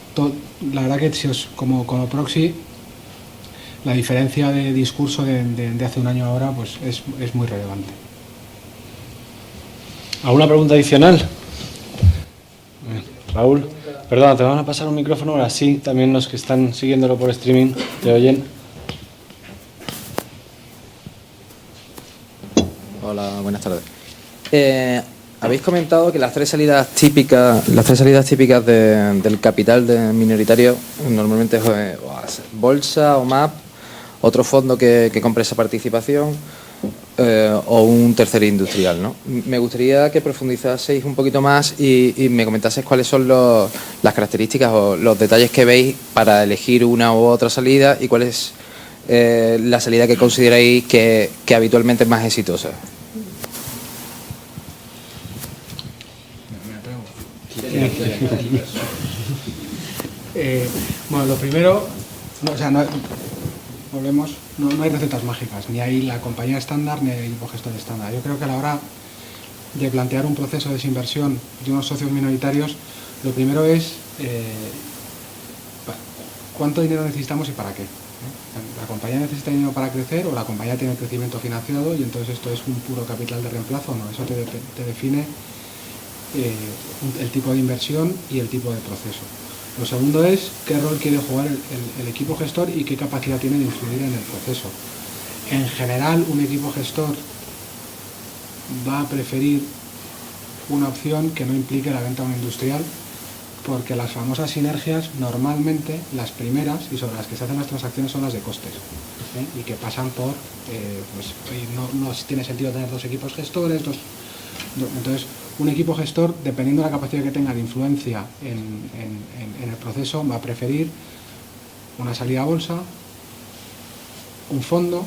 C: la verdad que como proxy, la diferencia de discurso de hace un año ahora pues es muy relevante.
A: ¿Alguna pregunta adicional? Raúl, perdona, te van a pasar un micrófono ahora sí, también los que están siguiéndolo por streaming te oyen.
F: Hola, buenas tardes. Habéis comentado que las tres salidas típicas del capital minoritario normalmente es bolsa, OMAP, otro fondo que compre esa participación o un tercero industrial, ¿no? Me gustaría que profundizaseis un poquito más y me comentaseis cuáles son las características o los detalles que veis para elegir una u otra salida y cuál es la salida que consideráis que habitualmente es más exitosa.
C: Bueno, lo primero, no hay recetas mágicas, ni hay la compañía estándar ni hay el equipo gestor estándar. Yo creo que a la hora de plantear un proceso de desinversión de unos socios minoritarios, lo primero es cuánto dinero necesitamos y para qué. ¿La compañía necesita dinero para crecer o la compañía tiene crecimiento financiado y entonces esto es un puro capital de reemplazo o no? Eso te define el tipo de inversión y el tipo de proceso. Lo segundo es qué rol quiere jugar el equipo gestor y qué capacidad tiene de influir en el proceso. En general, un equipo gestor va a preferir una opción que no implique la venta a un industrial, porque las famosas sinergias, normalmente las primeras y sobre las que se hacen las transacciones son las de costes, y que pasan por, no tiene sentido tener dos equipos gestores, entonces un equipo gestor, dependiendo de la capacidad que tenga de influencia en el proceso, va a preferir una salida a bolsa, un fondo,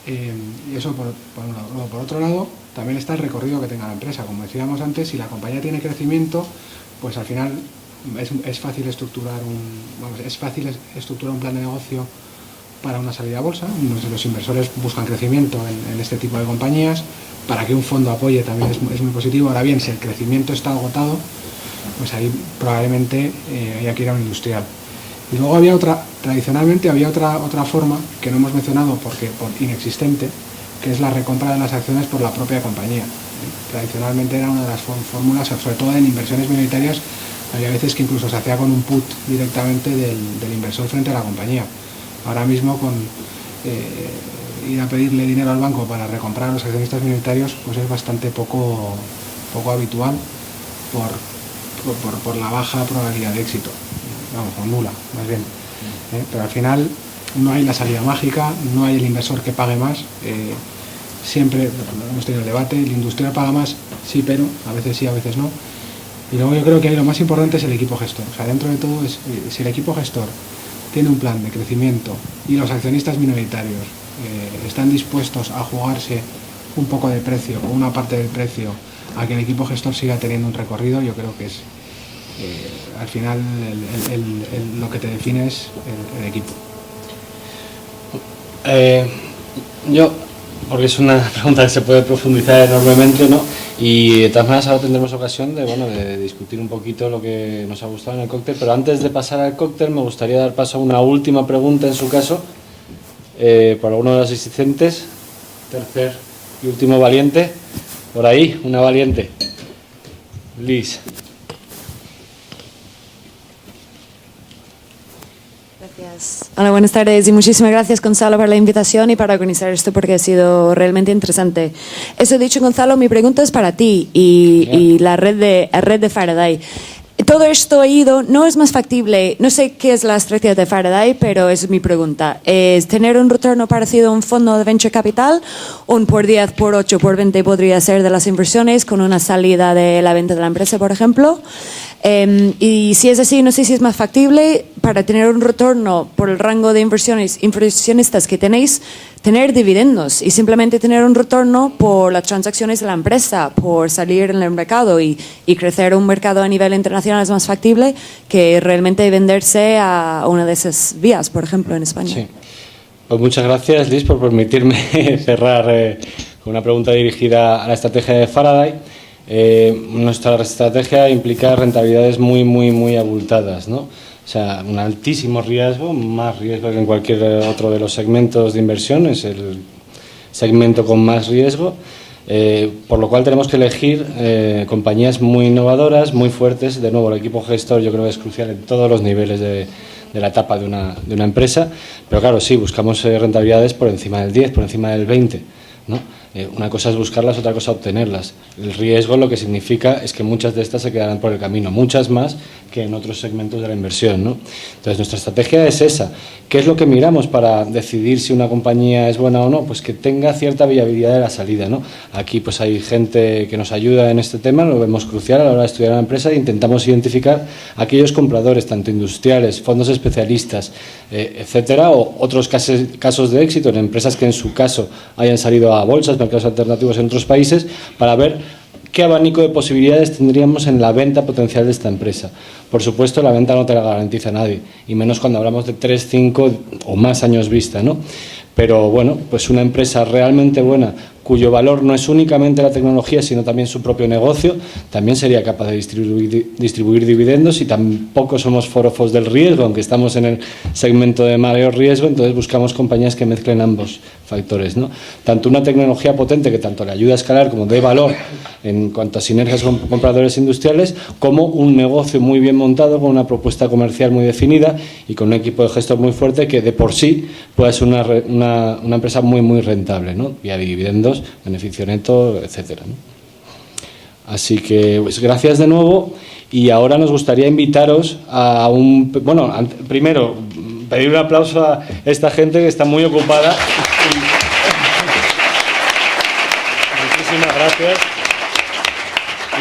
C: y eso por un lado. Luego, por otro lado, también está el recorrido que tenga la empresa. Como decíamos antes, si la compañía tiene crecimiento, pues al final es fácil estructurar un plan de negocio para una salida a bolsa. Los inversores buscan crecimiento en este tipo de compañías. Para que un fondo apoye también es muy positivo. Ahora bien, si el crecimiento está agotado, pues ahí probablemente haya que ir a un industrial. Y luego tradicionalmente había otra forma que no hemos mencionado por inexistente, que es la recompra de las acciones por la propia compañía. Tradicionalmente era una de las fórmulas, sobre todo en inversiones minoritarias, había veces que incluso se hacía con un put directamente del inversor frente a la compañía. Ahora mismo con ir a pedirle dinero al banco para recomprar a los accionistas minoritarios pues es bastante poco habitual por la baja probabilidad de éxito, o nula más bien. Pero al final no hay la salida mágica, no hay el inversor que pague más. Siempre hemos tenido el debate, el industrial paga más, sí, pero a veces sí, a veces no. Y luego yo creo que ahí lo más importante es el equipo gestor. O sea, dentro de todo, si el equipo gestor tiene un plan de crecimiento y los accionistas minoritarios están dispuestos a jugarse un poco de precio o una parte del precio a que el equipo gestor siga teniendo un recorrido, yo creo que es al final lo que te define es el equipo.
A: Porque es una pregunta que se puede profundizar enormemente, ¿no? Y de todas maneras ahora tendremos ocasión de discutir un poquito lo que nos ha gustado en el cóctel, pero antes de pasar al cóctel me gustaría dar paso a una última pregunta en su caso, por alguno de los asistentes, tercer y último valiente, por ahí, una valiente. Liz.
G: Hola, buenas tardes y muchísimas gracias, Gonzalo, por la invitación y para organizar esto porque ha sido realmente interesante. Eso dicho, Gonzalo, mi pregunta es para ti y la red de Faraday. Todo esto ido, ¿no es más factible? No sé qué es la estrategia de Faraday, pero es mi pregunta. ¿Es tener un retorno parecido a un fondo de venture capital? ¿Un por 10, por 8, por 20 podría ser de las inversiones con una salida de la venta de la empresa, por ejemplo? Y si es así, no sé si es más factible para tener un retorno por el rango de inversionistas que tenéis, tener dividendos y simplemente tener un retorno por las transacciones de la empresa, por salir en el mercado y crecer un mercado a nivel internacional es más factible que realmente venderse a una de esas vías, por ejemplo, en España.
A: Sí. Pues muchas gracias, Liz, por permitirme cerrar con una pregunta dirigida a la estrategia de Faraday. Nuestra estrategia implica rentabilidades muy abultadas, ¿no? O sea, un altísimo riesgo, más riesgo que en cualquier otro de los segmentos de inversión, es el segmento con más riesgo, por lo cual tenemos que elegir compañías muy innovadoras, muy fuertes. De nuevo, el equipo gestor yo creo que es crucial en todos los niveles de la etapa de una empresa, pero claro, sí, buscamos rentabilidades por encima del 10, por encima del 20, ¿no? Una cosa es buscarlas, otra cosa obtenerlas. El riesgo lo que significa es que muchas de estas se quedarán por el camino, muchas más que en otros segmentos de la inversión, ¿no? Entonces, nuestra estrategia es esa. ¿Qué es lo que miramos para decidir si una compañía es buena o no? Pues que tenga cierta viabilidad de la salida, ¿no? Aquí pues hay gente que nos ayuda en este tema, lo vemos crucial a la hora de estudiar una empresa e intentamos identificar aquellos compradores, tanto industriales, fondos especialistas, etcétera, o otros casos de éxito en empresas que en su caso hayan salido a bolsas, mercados alternativos en otros países, para ver qué abanico de posibilidades tendríamos en la venta potencial de esta empresa. Por supuesto, la venta no te la garantiza nadie, y menos cuando hablamos de 3, 5 o más años vista, ¿no? Pero bueno, pues una empresa realmente buena, cuyo valor no es únicamente la tecnología, sino también su propio negocio, también sería capaz de distribuir dividendos, y tampoco somos forofos del riesgo, aunque estamos en el segmento de mayor riesgo. Entonces buscamos compañías que mezclen ambos factores, ¿no? Tanto una tecnología potente que tanto le ayuda a escalar como dé valor en cuanto a sinergias con compradores industriales, como un negocio muy bien montado con una propuesta comercial muy definida y con un equipo de gestor muy fuerte que de por sí pueda ser una empresa muy rentable, ¿no? Vía dividendos, beneficio neto, etcétera, ¿no? Así que pues gracias de nuevo, y ahora nos gustaría invitaros a primero pedir un aplauso a esta gente que está muy ocupada. Muchísimas gracias.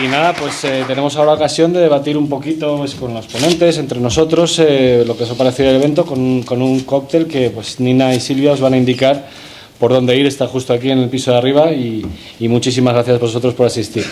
A: Y nada, pues tenemos ahora ocasión de debatir un poquito pues, con los ponentes, entre nosotros, lo que os ha parecido el evento, con un cóctel que pues Nina y Silvia os van a indicar por dónde ir. Está justo aquí en el piso de arriba, y muchísimas gracias a vosotros por asistir.